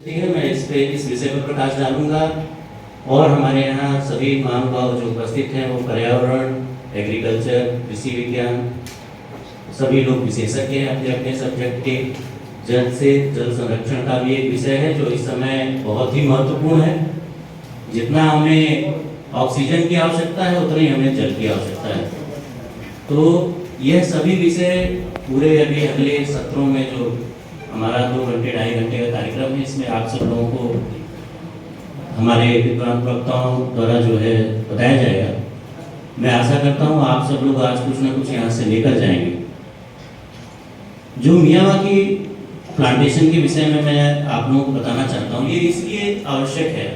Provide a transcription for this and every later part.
मैं इस विषय पर प्रकाश डालूंगा और हमारे यहाँ सभी महानुभाव जो उपस्थित हैं वो पर्यावरण, एग्रीकल्चर, कृषि विज्ञान, सभी लोग विशेषज्ञ हैं अपने अपने सब्जेक्ट के। जल संरक्षण का भी एक विषय है जो इस समय बहुत ही महत्वपूर्ण है। जितना हमें ऑक्सीजन की आवश्यकता है उतना ही हमें जल की आवश्यकता है। तो यह सभी विषय पूरे अभी अगले सत्रों में जो हमारा 2 घंटे 2.5 घंटे का कार्यक्रम है, इसमें आप सब लोगों को हमारे विद्वान वक्ताओं द्वारा जो है बताया जाएगा। मैं आशा करता हूँ आप सब लोग आज कुछ ना कुछ यहाँ से लेकर जाएंगे। जो मियावाकी प्लांटेशन के विषय में मैं आप लोगों को बताना चाहता हूँ, ये इसलिए आवश्यक है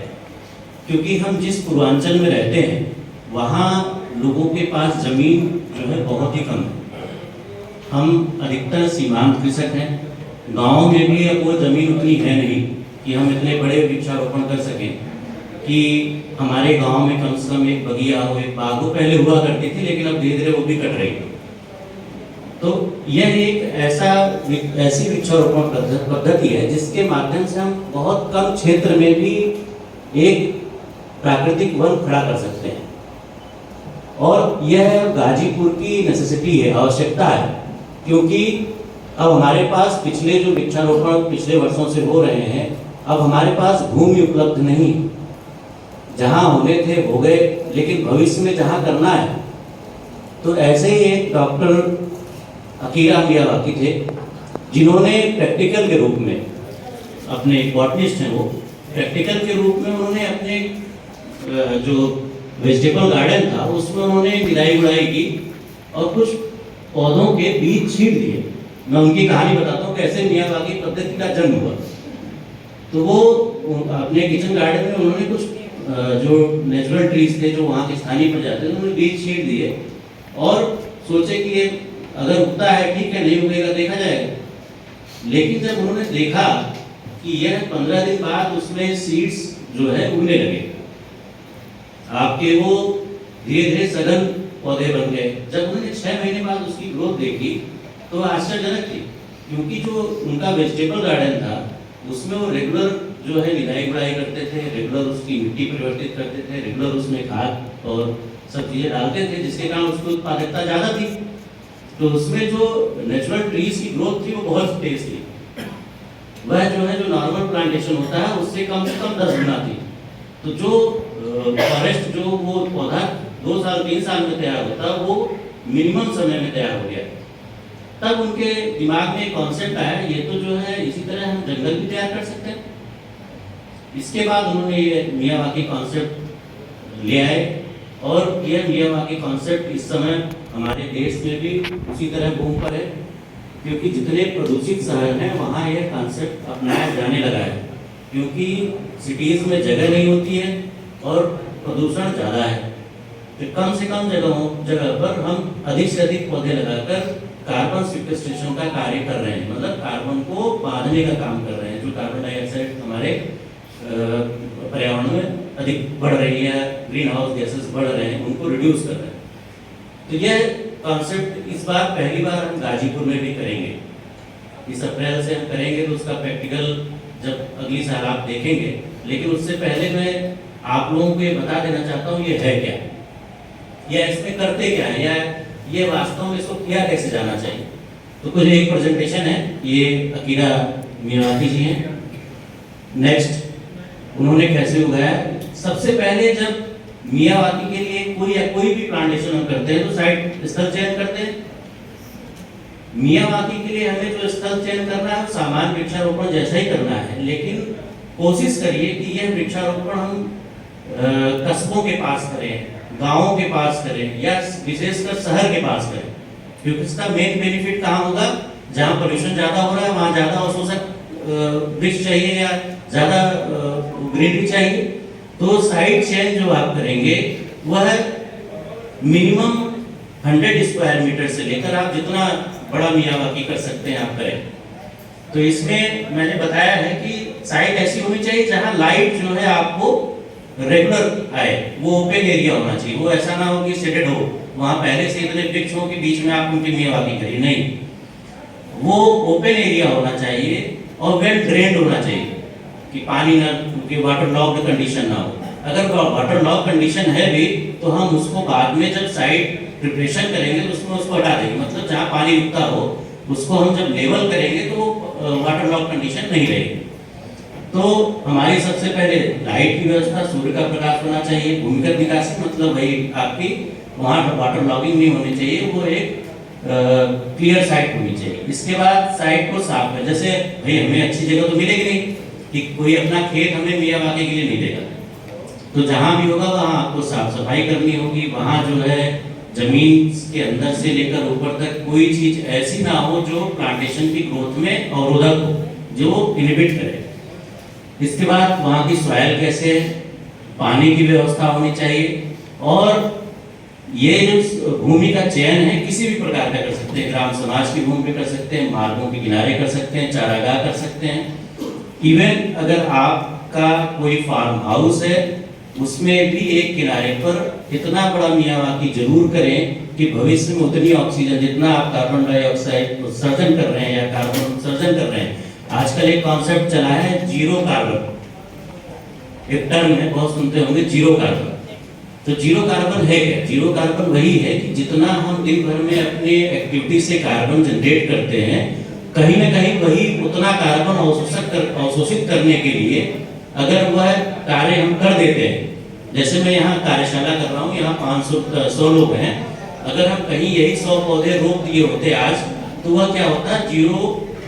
क्योंकि हम जिस पूर्वांचल में रहते हैं वहाँ लोगों के पास जमीन जो है बहुत ही कम है। हम अधिकतर सीमांत कृषक हैं। गाँव में भी अब वो जमीन उतनी है नहीं कि हम इतने बड़े वृक्षारोपण कर सकें कि हमारे गांव में कम से कम एक बगिया हो, एक बाग हो। पहले हुआ करती थी लेकिन अब धीरे धीरे वो भी कट रही है। तो यह एक ऐसी वृक्षारोपण पद्धति है जिसके माध्यम से हम बहुत कम क्षेत्र में भी एक प्राकृतिक वन खड़ा कर सकते हैं। और यह गाजीपुर की नेसेसिटी है, आवश्यकता है, क्योंकि अब हमारे पास पिछले जो वृक्षारोपण पिछले वर्षों से हो रहे हैं, अब हमारे पास भूमि उपलब्ध नहीं। जहां होने थे हो गए, लेकिन भविष्य में जहां करना है, तो ऐसे ही एक डॉक्टर अकीरा मियावाकी थे जिन्होंने प्रैक्टिकल के रूप में अपने बॉटनिस्ट हैं, वो प्रैक्टिकल के रूप में उन्होंने अपने जो वेजिटेबल गार्डन था उसमें उन्होंने निराई गुड़ाई की और कुछ पौधों के बीज छींट दिए। मैं उनकी कहानी बताता हूँ कैसे मियावाकी पद्धति का जन्म हुआ। तो वो अपने किचन गार्डन में उन्होंने कुछ जो नेचुरल ट्रीज थे जो वहाँ के स्थानीय प्रजाति थे, उन्होंने बीज छींट दिए और सोचे कि ये अगर उगता है ठीक है, नहीं उगेगा देखा जाएगा। लेकिन जब उन्होंने देखा कि यह 15 दिन बाद उसमें सीड्स जो है उगने लगे, आपके वो धीरे धीरे सघन पौधे बन गए। जब उन्होंने 6 महीने बाद उसकी ग्रोथ देखी तो आश्चर्यजनक थी, क्योंकि जो उनका वेजिटेबल गार्डन था उसमें वो रेगुलर जो है निराई गुड़ाई करते थे, रेगुलर उसकी मिट्टी परिवर्तित करते थे, रेगुलर उसमें खाद और सब चीज़ें डालते थे, जिसके कारण उसकी उत्पादकता ज़्यादा थी। तो उसमें जो नेचुरल ट्रीज की ग्रोथ थी वो बहुत तेज थी। वह जो है जो नॉर्मल प्लांटेशन होता है उससे कम से कम 10 गुना थी। तो जो फॉरेस्ट जो वो पौधा 2 साल 3 साल में तैयार होता वो मिनिमम समय में तैयार हो गया। तब उनके दिमाग में एक कॉन्सेप्ट आया, ये तो जो है इसी तरह हम जंगल भी तैयार कर सकते हैं। इसके बाद उन्होंने ये मियावाकी कॉन्सेप्ट ले आए और यह मियावाकी कॉन्सेप्ट इस समय हमारे देश में भी उसी तरह बूम पर है, क्योंकि जितने प्रदूषित शहर हैं वहाँ यह कॉन्सेप्ट अपनाया जाने लगा है, क्योंकि सिटीज़ में जगह नहीं होती है और प्रदूषण ज़्यादा है। तो कम से कम जगह पर हम अधिक से अधिक पौधे लगाकर कार्बन सिक्वेस्ट्रेशन का कार्य कर रहे हैं, मतलब कार्बन को बांधने का काम कर रहे हैं। जो कार्बन डाइऑक्साइड हमारे पर्यावरण में अधिक बढ़ रही है, ग्रीन हाउस गैसेस बढ़ रहे हैं, उनको रिड्यूस कर रहे हैं। तो यह कॉन्सेप्ट इस बार पहली बार हम गाजीपुर में भी करेंगे। इस अप्रैल से हम करेंगे, तो उसका प्रैक्टिकल जब अगली साल आप देखेंगे। लेकिन उससे पहले मैं आप लोगों को ये बता देना चाहता हूँ ये है क्या, या इसमें करते क्या है, या ये वास्तव में इसको किया कैसे जाना चाहिए। तो कुछ एक प्रेजेंटेशन है, ये अकीरा मियावाकी जी हैं। नेक्स्ट उन्होंने कैसे उगाया। सबसे पहले जब मियावाकी के लिए कोई भी प्लांटेशन हम करते हैं तो साइट स्थल चयन करते हैं। मियावाकी के लिए हमें जो स्थल चयन करना है सामान्य वृक्षारोपण जैसा ही करना है, लेकिन कोशिश करिए कि यह वृक्षारोपण हम कस्बों के पास करें, गांवों के पास करें, या विशेषकर शहर के पास करें। क्योंकि इसका मेन बेनिफिट कहाँ होगा, जहाँ पोल्यूशन ज़्यादा हो रहा है वहाँ ज़्यादा अवशोषक वृक्ष चाहिए या ज़्यादा ग्रीनरी चाहिए। तो साइट चयन जो आप करेंगे वह मिनिमम 100 स्क्वायर मीटर से लेकर आप जितना बड़ा मियावाकी कर सकते हैं आप करें। तो इसमें मैंने बताया है कि साइट ऐसी होनी चाहिए जहाँ लाइट जो है आपको रेगुलर आए, वो ओपन एरिया होना चाहिए। वो ऐसा ना हो कि शेडेड हो, वहाँ पहले से इतने वृक्षों के बीच में आप उनकी मियावाकी करिए, नहीं। वो ओपन एरिया होना चाहिए और वेल ड्रेन्ड होना चाहिए। कि पानी ना, कि वाटर लॉक्ड कंडीशन ना हो। अगर वाटर लॉक कंडीशन है भी तो हम उसको बाद में जब साइट प्रिपरेशन करेंगे तो उसमें उसको हटा देंगे, मतलब जहाँ पानी रुकता हो उसको हम जब लेवल करेंगे तो वाटर लॉक कंडीशन नहीं रहेगी। तो हमारी सबसे पहले लाइट की व्यवस्था, सूर्य का प्रकाश होना चाहिए। भूमिगत निकासी मतलब भाई आपकी वहाँ वाटर लॉगिंग नहीं होनी चाहिए, वो एक क्लियर साइट होनी चाहिए। इसके बाद साइट को साफ है, जैसे भाई हमें अच्छी जगह तो मिलेगी नहीं कि कोई अपना खेत हमें मियावाकी के लिए नहीं देगा, तो जहाँ भी होगा वहाँ आपको साफ सफाई करनी होगी। वहाँ जो है जमीन के अंदर से लेकर ऊपर तक कोई चीज ऐसी ना हो जो प्लांटेशन की ग्रोथ में अवरोधक हो, जो इनहिबिट करे। इसके बाद वहाँ की सॉइल कैसे है, पानी की व्यवस्था होनी चाहिए। और ये जो भूमि का चयन है किसी भी प्रकार का कर सकते हैं, ग्राम समाज की भूमि पे कर सकते हैं, मार्गों के किनारे कर सकते हैं, चारागाह कर सकते हैं। इवन अगर आपका कोई फार्म हाउस है उसमें भी एक किनारे पर इतना बड़ा मियावाकी जरूर करें कि भविष्य में उतनी ऑक्सीजन, जितना आप कार्बन डाइऑक्साइड उत्सर्जन कर रहे हैं या कार्बन उत्सर्जन कर रहे हैं। आजकल एक कॉन्सेप्ट चला है जीरो कार्बन, एक टर्म है, बहुत सुनते होंगे जीरो कार्बन। तो जीरो कार्बन है क्या? जीरो कार्बन वही है कि जितना हम दिन भर में अपने एक्टिविटी से कार्बन जनरेट करते हैं, कहीं ना कहीं वही उतना कार्बन अवशोषित करने के लिए अगर वह कार्य हम कर देते हैं, जैसे मैं यहाँ कार्यशाला कर रहा हूँ, यहाँ 500 लोग हैं, अगर हम कहीं यही 100 पौधे रोप दिए होते आज, तो वह क्या होता है, जीरो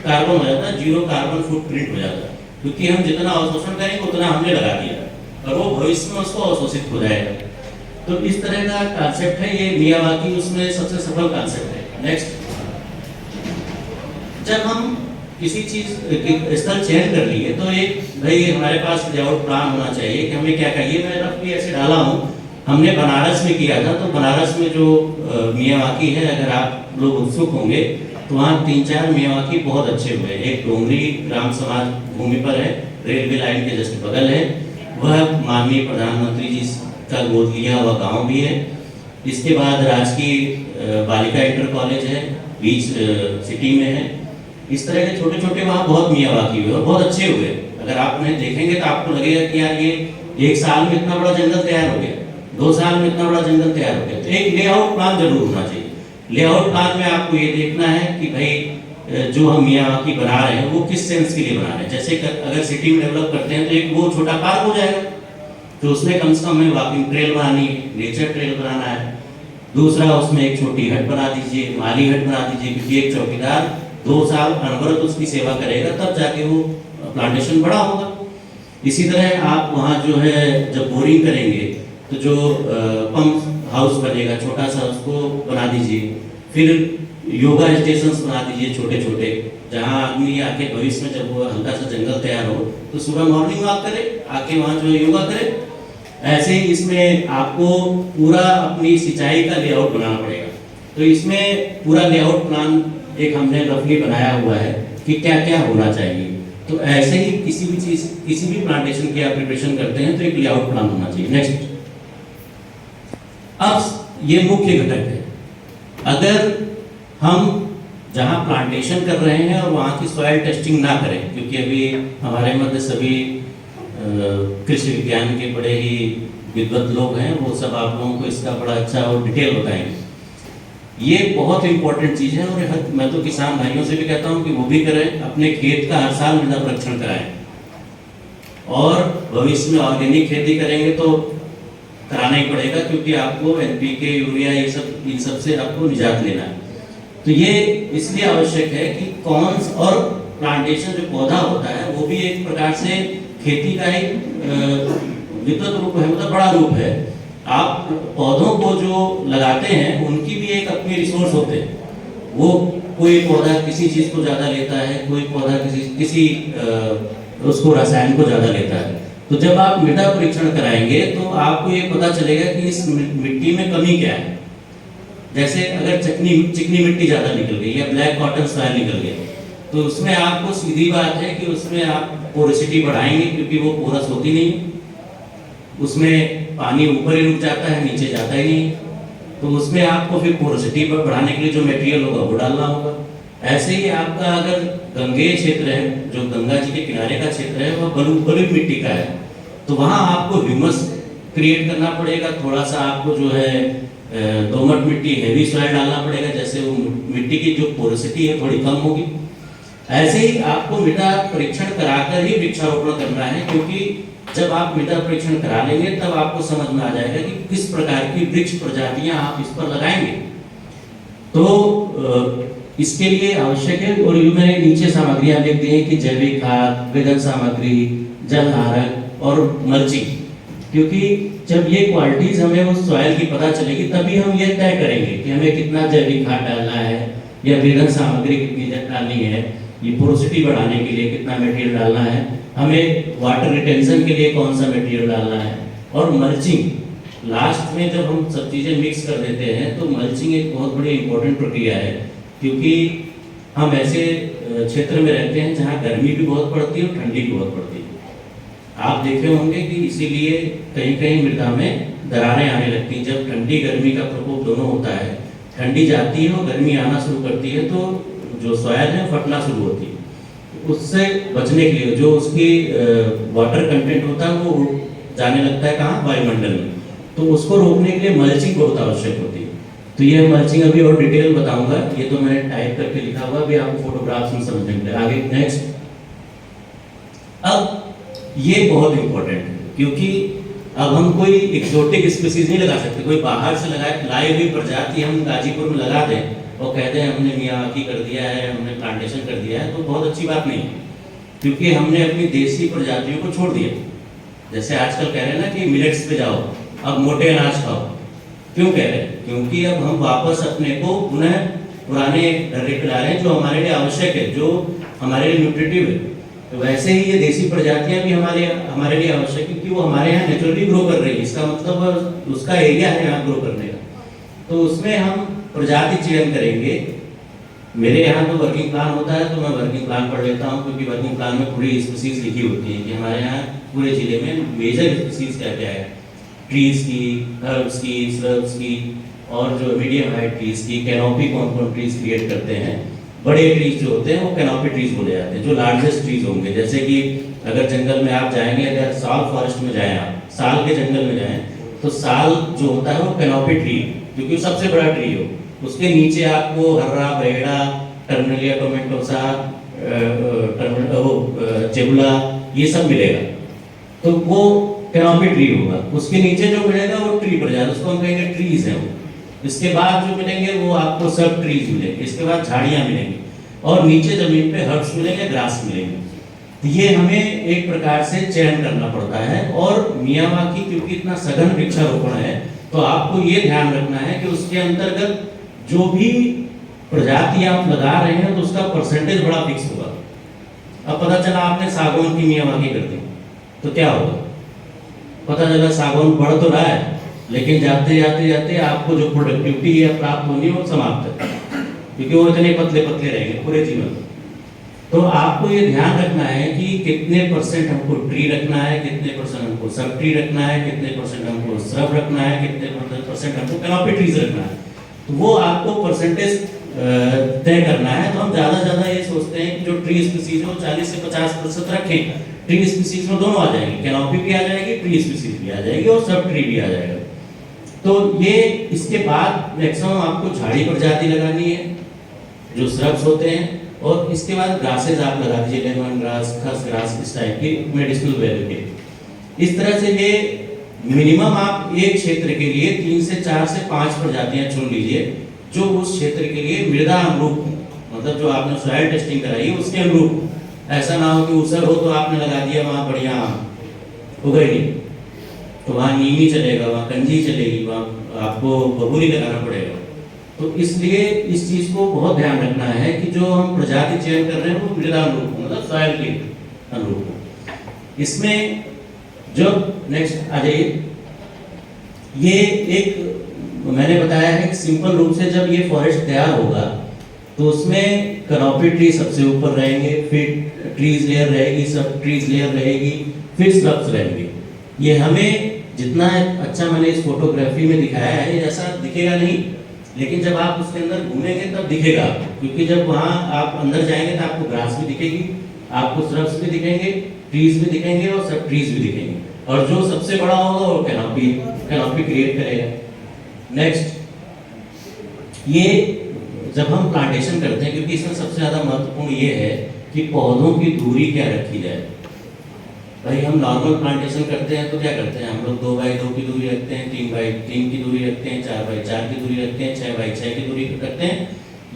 कार्बन हो जाता है, जीरो कार्बन फुटप्रिंट हो जाता है, क्योंकि हम जितना अवशोषण करेंगे उतना हमने लगा दिया और वो भविष्य में उसको अवशोषित हो जाएगा। तो इस तरह का कॉन्सेप्ट है ये मियावाकी, उसमें सबसे सफल कॉन्सेप्ट है। नेक्स्ट, जब हम किसी चीज स्थल चयन कर लिए तो एक भाई हमारे पास लेआउट प्लान होना चाहिए कि हमें क्या चाहिए। मैं रफ भी ऐसे डाला हूँ, हमने बनारस में किया था, तो बनारस में जो मियावाकी है, अगर आप लोग उत्सुक होंगे तो वहाँ 3-4 मियावाकी बहुत अच्छे हुए। एक डोंगरी ग्राम समाज भूमि पर है, रेलवे लाइन के जस्ट बगल है, वह माननीय प्रधानमंत्री जी का गोद लिया हुआ गाँव भी है। इसके बाद राजकीय बालिका इंटर कॉलेज है, बीच सिटी में है। इस तरह के छोटे छोटे वहाँ बहुत मियावाकी हुए और बहुत अच्छे हुए। अगर आप उन्हें देखेंगे तो आपको लगेगा कि यार ये 1 साल में इतना बड़ा जंगल तैयार हो गया, 2 साल में इतना बड़ा जंगल तैयार हो गया। तो एक लेआउट प्लान जरूर होना चाहिए। लेआउट प्लान में आपको ये देखना है कि भाई जो हम मियावाकी बना रहे हैं वो किस सेंस के लिए बना रहे हैं। जैसे अगर सिटी में डेवलप करते हैं तो एक वो छोटा पार्क हो जाएगा, तो उसमें कम से कम हमें वॉकिंग ट्रेल बनानी है, नेचर ट्रेल बनाना है। दूसरा, उसमें एक छोटी हट बना दीजिए, माली हट बना दीजिए, क्योंकि एक चौकीदार 2 साल अनवरत उसकी सेवा करेगा, तब जाके वो प्लांटेशन बड़ा होगा। इसी तरह आप वहाँ जो है जब बोरिंग करेंगे तो जो पंप हाउस बनेगा छोटा सा, उसको बना दीजिए। फिर योगा स्टेशंस बना दीजिए छोटे छोटे, जहाँ आदमी आके भविष्य में जब वो हल्का सा जंगल तैयार हो तो सुबह मॉर्निंग वॉक करे, आके वहाँ जो योगा करे। ऐसे ही इसमें आपको पूरा अपनी सिंचाई का लेआउट बनाना पड़ेगा। तो इसमें पूरा लेआउट प्लान एक हमने रफली बनाया हुआ है कि क्या क्या होना चाहिए। तो ऐसे ही किसी भी चीज, किसी भी प्लांटेशन की आप प्रिपरेशन करते हैं तो एक लेआउट प्लान होना चाहिए। नेक्स्ट, अब ये मुख्य घटक है। अगर हम जहाँ प्लांटेशन कर रहे हैं और वहाँ की सॉइल टेस्टिंग ना करें, क्योंकि अभी हमारे मध्य सभी कृषि विज्ञान के बड़े ही विद्वत लोग हैं, वो सब आप लोगों को इसका बड़ा अच्छा और डिटेल बताएंगे। ये बहुत इंपॉर्टेंट चीज़ है और मैं तो किसान भाइयों से भी कहता हूँ कि वो भी करें, अपने खेत का हर साल मृदा परीक्षण कराएं। और भविष्य में ऑर्गेनिक खेती करेंगे तो कराना ही पड़ेगा, क्योंकि आपको NPK, यूरिया, ये सब इन सब से आपको निजात लेना है। तो ये इसलिए आवश्यक है कि कौन, और प्लांटेशन जो पौधा होता है वो भी एक प्रकार से खेती का एक विद्युत रूप है, मतलब बड़ा रूप है। आप पौधों को जो लगाते हैं उनकी भी एक अपनी रिसोर्स होते हैं। वो कोई पौधा किसी चीज को ज्यादा लेता है, कोई पौधा किसी उसको रसायन को ज्यादा लेता है। तो जब आप मृदा परीक्षण कराएंगे तो आपको ये पता चलेगा कि इस मिट्टी में कमी क्या है। जैसे अगर चिकनी मिट्टी ज्यादा निकल गई या ब्लैक कॉटन सॉइल निकल गया, तो उसमें आपको सीधी बात है कि उसमें आप पोरोसिटी बढ़ाएंगे, क्योंकि वो पोरस होती नहीं, उसमें पानी ऊपर ही रुक जाता है, नीचे जाता ही नहीं। तो उसमें आपको फिर पोरोसिटी बढ़ाने के लिए जो मटेरियल होगा वो डालना होगा। ऐसे ही आपका अगर गंगेय क्षेत्र है, जो गंगा जी के किनारे का क्षेत्र है, वह बलुई मिट्टी का है, तो वहाँ आपको ह्यूमस क्रिएट करना पड़ेगा। थोड़ा सा आपको जो है दोमट मिट्टी, हेवी सॉइल डालना पड़ेगा, जैसे वो मिट्टी की जो पोरोसिटी है थोड़ी कम होगी। ऐसे ही आपको मृदा परीक्षण कराकर ही वृक्षारोपण करना है, क्योंकि जब आप मृदा परीक्षण करा लेंगे तब आपको समझ में आ जाएगा कि किस प्रकार की वृक्ष प्रजातियां आप इस पर लगाएंगे। तो इसके लिए आवश्यक है, और ये मैंने नीचे सामग्रियां लिख दी हैं कि जैविक खाद, वेदन सामग्री, जल धारक और मल्चिंग, क्योंकि जब ये क्वालिटीज हमें उस सॉइल की पता चलेगी तभी हम ये तय करेंगे कि हमें कितना जैविक खाद डालना है या वेदन सामग्री कितनी डालनी है, ये पोरोसिटी बढ़ाने के लिए कितना मटेरियल डालना है, हमें वाटर रिटेंशन के लिए कौन सा मटेरियल डालना है, और मल्चिंग लास्ट में जब हम सब चीज़ें मिक्स कर देते हैं तो मल्चिंग एक बहुत बड़ी इंपॉर्टेंट प्रक्रिया है, क्योंकि हम ऐसे क्षेत्र में रहते हैं जहाँ गर्मी भी बहुत पड़ती है और ठंडी भी बहुत पड़ती है। आप देखे होंगे कि इसीलिए कहीं कहीं मृदा में दरारें आने लगती हैं जब ठंडी गर्मी का प्रकोप दोनों होता है। ठंडी जाती है और गर्मी आना शुरू करती है तो जो सॉइल है फटना शुरू होती है। उससे बचने के लिए जो उसकी वाटर कंटेंट होता है वो जाने लगता है कहाँ, वायुमंडल में, तो उसको रोकने के लिए मल्चिंग बहुत आवश्यक होती है। तो ये मल्चिंग अभी और डिटेल बताऊंगा, ये तो मैंने टाइप करके लिखा हुआ, अभी आपको फोटोग्राफ्स में समझने के लिए। आगे नेक्स्ट। अब ये बहुत इंपॉर्टेंट है, क्योंकि अब हम कोई एक्सोटिक स्पीसीज नहीं लगा सकते। कोई बाहर से लाई हुई प्रजाति हम गाजीपुर में लगा दें और कहते हैं हमने मियावाकी कर दिया है, हमने प्लांटेशन कर दिया है, तो बहुत अच्छी बात नहीं, क्योंकि हमने अपनी देसी प्रजातियों को छोड़ दिया। जैसे आजकल कह रहे हैं ना कि मिलेट्स पे जाओ, अब मोटे अनाज खाओ। क्यों कह रहे हैं? क्योंकि अब हम वापस अपने को पुनः पुराने ढर्रे पे ला रहे हैं, जो हमारे लिए आवश्यक है, जो हमारे लिए न्यूट्रिटिव है। तो वैसे ही ये देसी प्रजातियां भी हमारे लिए आवश्यक है, क्योंकि वो हमारे यहाँ नेचुरली ग्रो कर रही है। इसका मतलब उसका एरिया है यहाँ ग्रो करने का, तो उसमें हम प्रजाति चयन करेंगे। मेरे यहाँ तो वर्किंग प्लान होता है, तो मैं वर्किंग प्लान पढ़ लेता हूँ, क्योंकि वर्किंग प्लान में पूरी स्पीसीज लिखी होती है कि हमारे यहाँ पूरे जिले में मेजर स्पीसीज क्या क्या है, ट्रीज की, हर्ब्स की, श्रब्स की, और जो मीडियम हाइट ट्रीज की। कैनोपी कौन कौन ट्रीज क्रिएट करते हैं? बड़े ट्रीज जो होते हैं वो कैनोपी ट्रीज बोले जाते हैं, जो लार्जेस्ट ट्रीज होंगे। जैसे कि अगर जंगल में आप जाएंगे, अगर साल फॉरेस्ट में जाएं, आप साल के जंगल में जाएं, तो साल जो होता है वो कैनोपी ट्री, क्योंकि सबसे बड़ा ट्री हो। उसके नीचे आपको हर्रा, बेड़ा, टर्मिनेलिया टोमेटोसा, चेबुला, ये सब मिलेगा, तो वो कैनोपी ट्री होगा। उसके नीचे जो मिलेगा वो ट्री पर जाएगा, उसको हम कहेंगे ट्रीज है वो। इसके बाद जो मिलेंगे वो आपको सब ट्रीज मिलेंगे, इसके बाद झाड़ियाँ मिलेंगी, और नीचे जमीन पे हर्ब्स मिलेंगे, ग्रास मिलेंगे। तो ये हमें एक प्रकार से चयन करना पड़ता है। और मियावाकी क्योंकि इतना सघन वृक्षारोपण है, तो आपको ये ध्यान रखना है कि उसके अंतर्गत जो भी प्रजाति आप लगा रहे हैं तो उसका परसेंटेज बड़ा फिक्स होगा। अब पता चला आपने सागौन की मियावाकी कर दी, तो क्या होगा? पता चला सागौन बढ़ तो रहा है, लेकिन जाते जाते जाते आपको जो प्रोडक्टिविटी है प्राप्त होनी है वो समाप्त है, क्योंकि वो इतने पतले पतले रहेंगे पूरे जीवन। तो आपको ये ध्यान रखना है कि कितने परसेंट हमको ट्री रखना है, कितने परसेंट हमको सब ट्री रखना है, कितने परसेंट हमको श्रब रखना है, कितने परसेंट हमको कैनोपी ट्रीज रखना है। तो वो आपको परसेंटेज तय करना है। तो हम ज़्यादा ये सोचते हैं कि जो ट्री स्पीसीज हो 40 से 50% रखें। ट्री स्पीसीज में दोनों आ जाएंगे, कैनोपी भी आ जाएगी, ट्री स्पीसीज भी आ जाएगी, और सब ट्री भी आ जाएगा। तो ये इसके बाद मैक्सिमम आपको झाड़ी प्रजाति लगानी है, जो श्रब्स होते हैं, और इसके बाद ग्रासेज आप लगा दीजिए, लेमन ग्रास, खस ग्रास, इस टाइप की मेडिसिनल वैल्यू के। इस तरह से ये मिनिमम आप एक क्षेत्र के लिए 3 से 4 से 5 प्रजातियां चुन लीजिए, जो उस क्षेत्र के लिए मृदा अनुरूप, मतलब जो आपने सॉइल टेस्टिंग कराई है उसके अनुरूप। ऐसा ना हो कि ऊसर हो तो आपने लगा दिया वहाँ बढ़िया उगे नहीं, तो वहाँ नीमी चलेगा, वहाँ कंजी चलेगी, वहाँ आपको बबूरी लगाना पड़ेगा। तो इसलिए इस चीज़ को बहुत ध्यान रखना है कि जो हम प्रजाति चयन कर रहे हैं वो मृदा अनुरूप, मतलब सॉइल के अनुरूप। इसमें जो नेक्स्ट आ जाइए, ये एक मैंने बताया है कि सिंपल रूप से जब ये फॉरेस्ट तैयार होगा तो उसमें कैनोपी ट्री सबसे ऊपर रहेंगे, फिर ट्रीज लेयर रहेगी, सब ट्रीज लेयर रहेगी, फिर श्रब्स रहेंगे। ये हमें जितना अच्छा मैंने इस फोटोग्राफी में दिखाया है ऐसा दिखेगा नहीं, लेकिन जब आप उसके अंदर घूमेंगे तब दिखेगा आपको, क्योंकि जब वहाँ आप अंदर जाएंगे तो आपको ग्रास भी दिखेगी, आपको श्रब्स भी दिखेंगे, ट्रीज भी दिखेंगे और सब ट्रीज भी दिखेंगे, और जो सबसे बड़ा होगा वो कैनोपी क्रिएट करेगा। नेक्स्ट, ये जब हम प्लांटेशन करते हैं, क्योंकि इसमें सबसे ज़्यादा महत्वपूर्ण ये है कि पौधों की दूरी क्या रखी जाए। भाई हम नॉर्मल प्लांटेशन करते हैं तो क्या करते हैं, हम लोग 2 बाई 2 की दूरी रखते हैं, 3 बाई 3 की दूरी रखते हैं, 4 बाई 4 की दूरी रखते हैं, 6 बाई 6 की दूरी रखते हैं,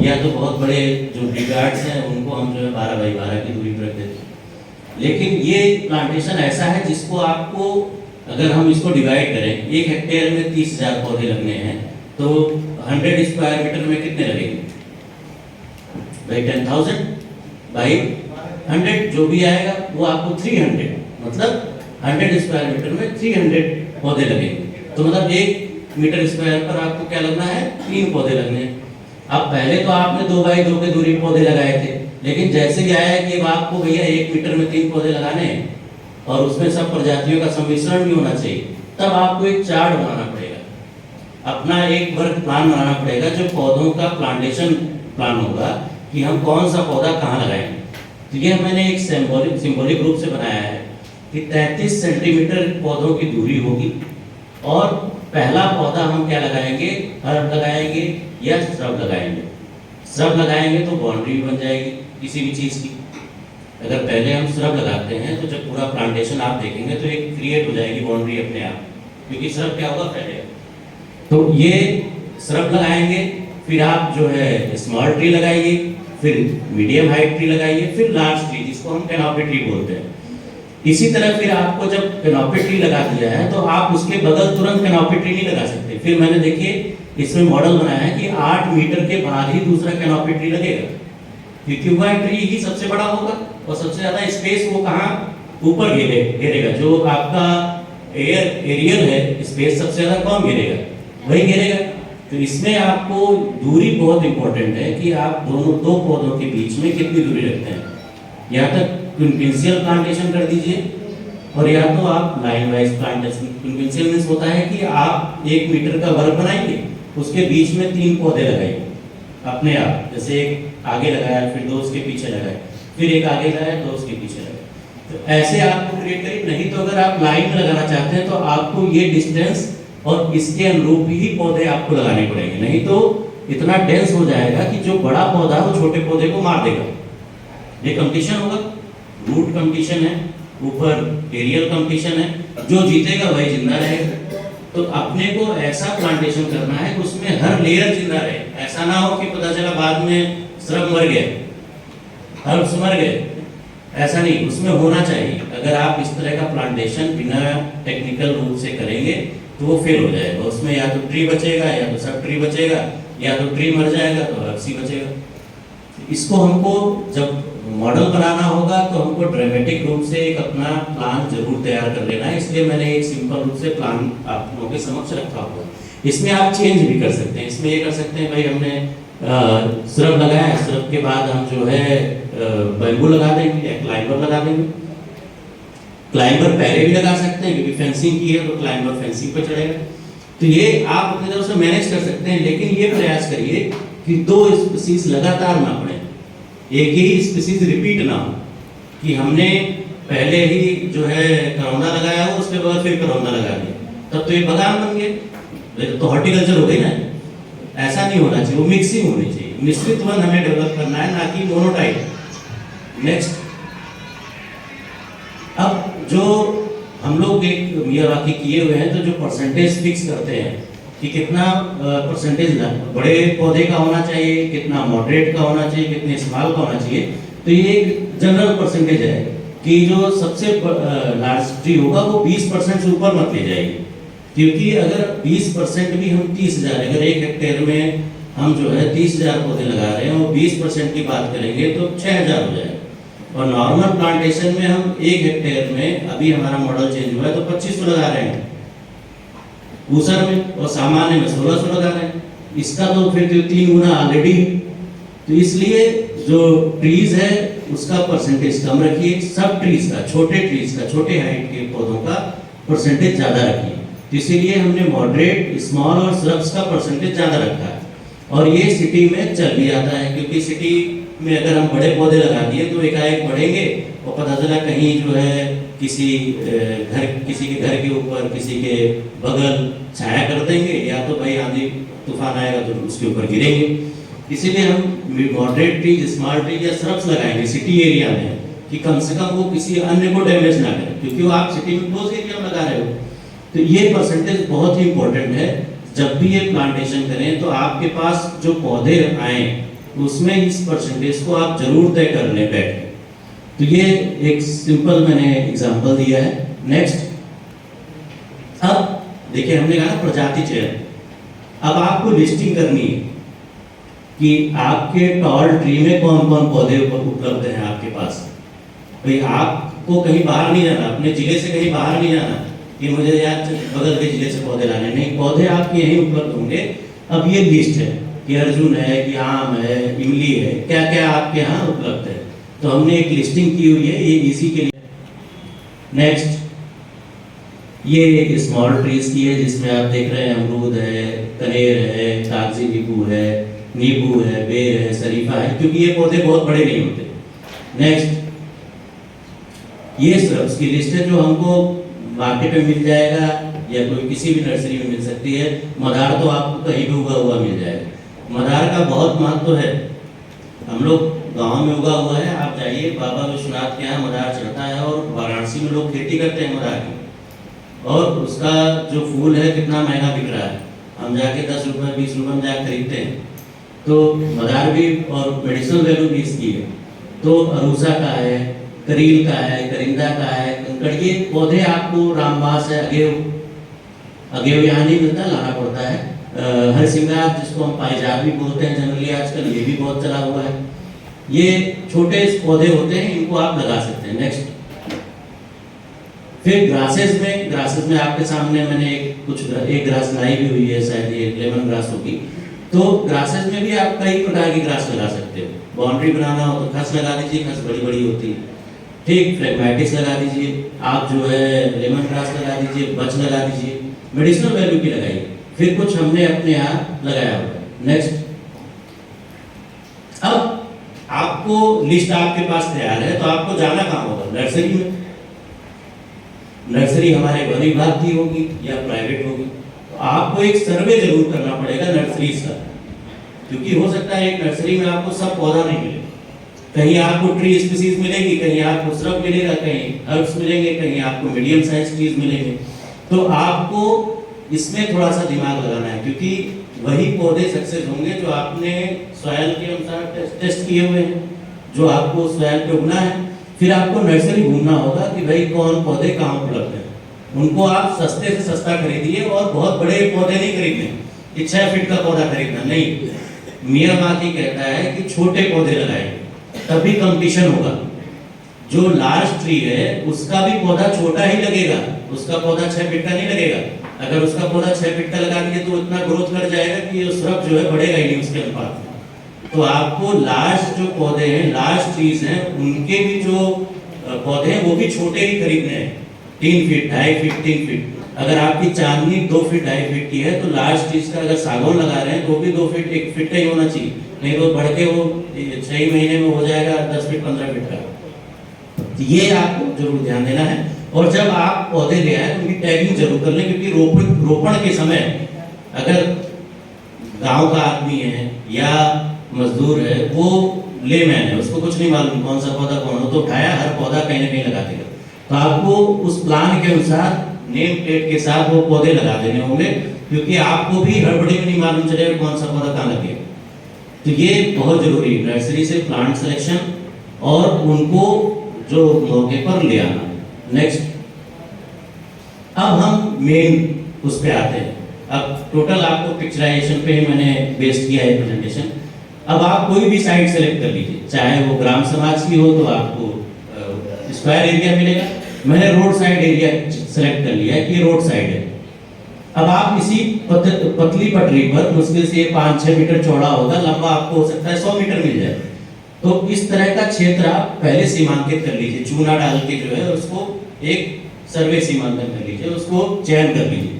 या तो बहुत बड़े जो रिगार्ड्स हैं उनको हम जो है 12 बाई 12 की दूरी पर रख देते हैं। लेकिन ये प्लांटेशन ऐसा है जिसको आपको, अगर हम इसको डिवाइड करें, 1 हेक्टेयर में 30,000 पौधे लगने हैं, तो 100 स्क्वायर मीटर में कितने लगेंगे भाई? 10,000 बाई 100 जो भी आएगा वो आपको 300, मतलब 100 स्क्वायर मीटर में 300 पौधे लगेंगे। तो मतलब 1 मीटर स्क्वायर पर आपको क्या लगना है? 3 पौधे लगने हैं। अब पहले तो आपने 2 बाई 2 के दूरी पौधे लगाए थे, लेकिन जैसे ही आया कि अब आपको भैया 1 मीटर में 3 पौधे लगाने हैं और उसमें सब प्रजातियों का सम्मिश्रण भी होना चाहिए, तब आपको एक चार्ट बनाना पड़ेगा, अपना एक वर्क प्लान बनाना पड़ेगा, जो पौधों का प्लांटेशन प्लान होगा कि हम कौन सा पौधा कहाँ लगाएंगे। तो ये मैंने एक सिंबॉलिक रूप से बनाया है कि 33 सेंटीमीटर पौधों की दूरी होगी, और पहला पौधा हम क्या लगाएंगे? हर्ब लगाएंगे या श्रब लगाएंगे। श्रब लगाएंगे तो बाउंड्री बन जाएगी किसी भी चीज़ की। अगर पहले हम श्रब लगाते हैं तो जब पूरा प्लांटेशन आप देखेंगे तो एक क्रिएट हो जाएगी बाउंड्री अपने आप, क्योंकि श्रब क्या होगा? फैलेगा। तो ये श्रब लगाएंगे, फिर आप जो है स्मॉल ट्री लगाइए, फिर मीडियम हाइट ट्री लगाइए, फिर लार्ज ट्री, जिसको हम कैनोपी ट्री बोलते हैं। इसी तरह फिर आपको जब कैनोपी ट्री लगा दिया है तो आप उसके बगल तुरंत कैनोपी ट्री नहीं लगा सकते। फिर मैंने देखिए इसमें मॉडल बनाया है कि 8 मीटर के बाद ही दूसरा कैनोपी ट्री लगेगा, क्योंकि वह ट्री ही सबसे बड़ा होगा और सबसे ज्यादा स्पेस वो कहाँ? ऊपर घेरेगा। जो आपका एरियल है, स्पेस सबसे ज्यादा कौन घेरेगा? वही घेरेगा। तो इसमें आपको दूरी बहुत इंपॉर्टेंट है कि आप दोनों 2 पौधों के बीच में कितनी दूरी रखते हैं। या तक क्विंसेंशियल प्लांटेशन कर दीजिए, और या तो आप लाइन वाइज प्लांटेशन। क्विंसेंशियल मींस होता है कि आप 1 मीटर का वर्ग बनाएंगे, उसके बीच में 3 पौधे लगाएंगे अपने आप, जैसे एक आगे लगाया, फिर 2 उसके पीछे लगाए, फिर एक आगे लगाया, 2 उसके पीछे लगाए। तो ऐसे आपको क्रिएट करिए। नहीं तो अगर आप लाइन में लगाना चाहते हैं तो आपको ये डिस्टेंस और इसके अनुरूप ही पौधे आपको लगाने पड़ेंगे, नहीं तो इतना डेंस हो जाएगा कि जो बड़ा पौधा है वो छोटे पौधे को मार देगा। ये कंपटीशन होगा, रूट कंपटीशन है, ऊपर एरियल कंपटीशन है, जो जीतेगा वही जिंदा रहेगा। तो अपने को ऐसा प्लांटेशन करना है कि उसमें हर लेयर जिंदा रहे। ऐसा ना हो कि पता चला बाद में श्रब मर गए, हर्ब्स मर गए, ऐसा नहीं, उसमें होना चाहिए। अगर आप इस तरह का प्लांटेशन बिना टेक्निकल रूप से करेंगे तो वो फेल हो जाएगा। उसमें या तो ट्री बचेगा, या तो सब ट्री बचेगा, या तो ट्री मर जाएगा तो हर्ब्स ही बचेगा। इसको हमको जब मॉडल बनाना होगा तो हमको ड्रामेटिक रूप से एक अपना प्लान जरूर तैयार कर लेना है। इसलिए मैंने एक सिंपल रूप से प्लान आप लोगों के समक्ष रखा हुआ। इसमें आप चेंज भी कर सकते हैं। इसमें ये कर सकते हैं, भाई हमने श्रब लगाया, श्रब के बाद हम जो है बैम्बू लगा देंगे या क्लाइंबर लगा देंगे। क्लाइंबर पहले भी लगा सकते हैं, क्योंकि फेंसिंग की है तो क्लाइंबर फेंसिंग पर चढ़ेगा। तो ये आप अपनी तरफ से मैनेज कर सकते हैं, लेकिन ये प्रयास करिए कि 2 स्पीसीज लगातार ना पड़े, एक ही स्पीसीज रिपीट ना हो, कि हमने पहले ही जो है करौंदा लगाया हो, उसके बाद फिर करौंदा लगा दिया, तब तो ये बागान बन गए, तो हॉर्टिकल्चर हो गई ना। ऐसा नहीं होना चाहिए, वो मिक्सिंग होनी चाहिए, मिश्रित वन हमें डेवलप करना है, ना कि मोनोटाइप। नेक्स्ट, अब जो हम लोग एक मियावाकी किए हुए हैं, तो जो परसेंटेज फिक्स करते हैं कि कितना परसेंटेज बड़े पौधे का होना चाहिए, कितना मॉडरेट का होना चाहिए, कितने स्मॉल का होना चाहिए, तो ये एक जनरल परसेंटेज है कि जो सबसे लार्ज ट्री होगा वो 20% से ऊपर मत ले जाएगी। क्योंकि अगर 20% भी हम 30,000, अगर 1 हेक्टेयर में हम जो है 30,000 पौधे लगा रहे हैं और 20% की बात करेंगे तो 6,000 हो जाएगा। और नॉर्मल प्लांटेशन में हम 1 हेक्टेयर में, अभी हमारा मॉडल चेंज हुआ है तो 2500 लगा रहे हैं ऊसर में, और सामान्य में 1600 लगा रहे हैं। इसका तो फिर 3 गुना ऑलरेडी। तो इसलिए जो ट्रीज है उसका परसेंटेज कम रखिए, सब ट्रीज का, छोटे ट्रीज का, छोटे हाइट के पौधों का परसेंटेज ज़्यादा रखिए। तो इसीलिए हमने मॉडरेट, स्मॉल और श्रब्स का परसेंटेज ज़्यादा रखा है। और ये सिटी में चल भी जाता है, क्योंकि सिटी में अगर हम बड़े पौधे लगा दिए तो एकाएक बढ़ेंगे और पता चला कहीं जो है किसी के घर के ऊपर, किसी के बगल छाया कर देंगे, या तो भाई आंधी तूफान आएगा तो उसके ऊपर गिरेंगे। इसीलिए हम मॉडरेट ट्रीज, स्मॉल ट्रीज या श्रब्स लगाएंगे सिटी एरिया में, कि कम से कम वो किसी अन्य को डैमेज ना करे, क्योंकि वो आप सिटी में क्लोज एरिया में लगा रहे हो। तो ये परसेंटेज बहुत ही इंपॉर्टेंट है। जब भी ये प्लांटेशन करें तो आपके पास जो पौधे आए उसमें इस परसेंटेज को आप जरूर तय कर लें बैठ के। तो ये एक सिंपल मैंने एग्जांपल दिया है। नेक्स्ट, अब देखिए हमने कहा ना प्रजाति चयन। अब आपको लिस्टिंग करनी है कि आपके टॉल ट्री में कौन कौन पौधे उपलब्ध हैं आपके पास। भाई आपको कहीं बाहर नहीं जाना, अपने जिले से कहीं बाहर नहीं जाना कि मुझे यार बगल के जिले से पौधे लाने, नहीं, पौधे आपके यहीं उपलब्ध होंगे। अब ये लिस्ट है कि अर्जुन है, कि आम है, इमली है, क्या क्या आपके यहाँ उपलब्ध है। तो हमने एक लिस्टिंग की हुई है, ये इसी के लिए। नेक्स्ट, ये स्मॉल ट्रीज की है, जिसमें आप देख रहे हैं अमरूद है, कनेर है, कागजी नींबू है, बेर है, शरीफा है, क्योंकि ये पौधे बहुत बड़े नहीं होते। नेक्स्ट, ये श्रब्स की लिस्ट है जो हमको मार्केट में मिल जाएगा या कोई किसी भी नर्सरी में मिल सकती है। मदार तो आपको कहीं भी उगा हुआ मिल जाएगा। मदार का बहुत महत्व है, हम लोग गांव में उगा हुआ है। आप जाइए बाबा विश्वनाथ के यहाँ मदार चढ़ता है, और वाराणसी में लोग खेती करते हैं मदार की, और उसका जो फूल है कितना महंगा बिक रहा है। हम जाके 10 रुपये 20 रुपये में जाकर खरीदते हैं। तो मदार भी और मेडिसिनल वैल्यू भी इसकी है। तो अरूसा का है, करील का है, करिंदा का है, कंकड़, ये पौधे आपको रामबास है, अगेव यहाँ नहीं मिलता, लाना पड़ता है। हर सिंगार, जिसको हम पारिजात भी बोलते हैं जनरली आजकल, ये भी बहुत चला हुआ है। ये छोटे पौधे होते हैं, इनको आप लगा सकते हैं। नेक्स्ट, फिर ग्रासेस में आपके सामने मैंने एक ग्रास लाई भी हुई है, शायद ये लेमन ग्रास होगी। तो ग्रासेस में भी आप कई प्रकार की ग्रास लगा सकते हो। बाउंड्री बनाना हो तो खस लगा दीजिए, खस बड़ी बड़ी होती है, ठीक। फ्लेगमेटिस लगा दीजिए, आप जो है लेमन ग्रास लगा दीजिए, बच लगा दीजिए, मेडिसिनल वैल्यू की लगाइए। फिर कुछ हमने अपने यहाँ लगाया हुआ है। नेक्स्ट, अब आपको लिस्ट आपके पास तैयार है, तो आपको जाना कहाँ होगा? नर्सरी में। नर्सरी हमारे वन विभाग की होगी या प्राइवेट होगी। तो आपको एक सर्वे जरूर करना पड़ेगा नर्सरी का, क्योंकि हो सकता है एक नर्सरी में आपको सब पौधा नहीं मिले। कहीं आपको ट्री स्पीसीज मिलेगी, कहीं आपको श्रब मिलेगा, कहीं हर्ब्स मिलेंगे, कहीं आपको मीडियम साइज ट्रीज मिलेंगे। तो आपको इसमें थोड़ा सा दिमाग लगाना है, क्योंकि वही पौधे सक्सेस होंगे जो आपने सॉइल के अनुसार टेस्ट किए हुए हैं, जो आपको सॉइल पे उगना है। फिर आपको नर्सरी घूमना होगा कि भाई कौन पौधे कहाँ उपलब्ध हैं, उनको आप सस्ते से सस्ता खरीदिए, और बहुत बड़े पौधे नहीं खरीदने कि 6 फीट का पौधा खरीदना नहीं। मियावाकी कहता है कि छोटे पौधे लगाएं, तभी कंपटीशन होगा। जो लार्ज ट्री है उसका भी पौधा छोटा ही लगेगा, उसका पौधा 6 फीट का नहीं लगेगा। अगर उसका पौधा 6 फीट का लगा दिए तो इतना ग्रोथ कर जाएगा कि ये श्रब जो है बढ़ेगा ही नहीं उसके अनुपात। तो आपको लार्ज जो पौधे हैं, लार्ज ट्रीज हैं, उनके भी जो पौधे हैं वो भी छोटे ही खरीदने हैं, 3 फीट, 2.5 फीट, 3 फीट। अगर आपकी चांदनी 2 फीट 2.5 फीट की है तो लार्ज ट्रीज का अगर सागौन लगा रहे हैं तो भी 2 फीट 1 फीट का ही होना चाहिए, नहीं तो बढ़ के वो 6 महीने में हो जाएगा 10 फीट 15 फीट का। तो ये आपको जरूर ध्यान देना है। और जब आप पौधे ले आए तो उनकी टैगिंग जरूर कर लें, क्योंकि रोपण के समय अगर गांव का आदमी है या मजदूर है, वो लेमैन है, उसको कुछ नहीं मालूम कौन सा पौधा कौन हो, तो उठाया हर पौधा कहीं ना कहीं लगा देगा। तो आपको उस प्लान के अनुसार नेम प्लेट के साथ वो पौधे लगा देने होंगे, क्योंकि आपको भी हड़बड़ी में नहीं मालूम चलेगा कौन सा पौधा कहाँ लगे। तो ये बहुत जरूरी है, नर्सरी से प्लांट सिलेक्शन और उनको जो मौके पर ले आना। नेक्स्ट, अब हम मेन उस पे आते हैं। अब टोटल आपको पिक्चराइजेशन पे ही मैंने बेस्ड किया है प्रेजेंटेशन। अब आप कोई भी साइट सेलेक्ट कर लीजिए, चाहे वो ग्राम समाज की हो तो आपको स्क्वायर एरिया मिलेगा। मैंने रोड साइड एरिया सेलेक्ट कर लिया है कि रोड साइड है। अब आप इसी पतली पटरी पर मुश्किल से 5-6 मीटर चौड़ा होगा, लंबा आपको हो सकता है 100 मीटर मिल जाए। तो इस तरह का क्षेत्र आप पहले सीमांकित कर लीजिए, चूना डाल के जो है उसको एक सर्वे सीमांकन कर लीजिए, उसको चयन कर लीजिए।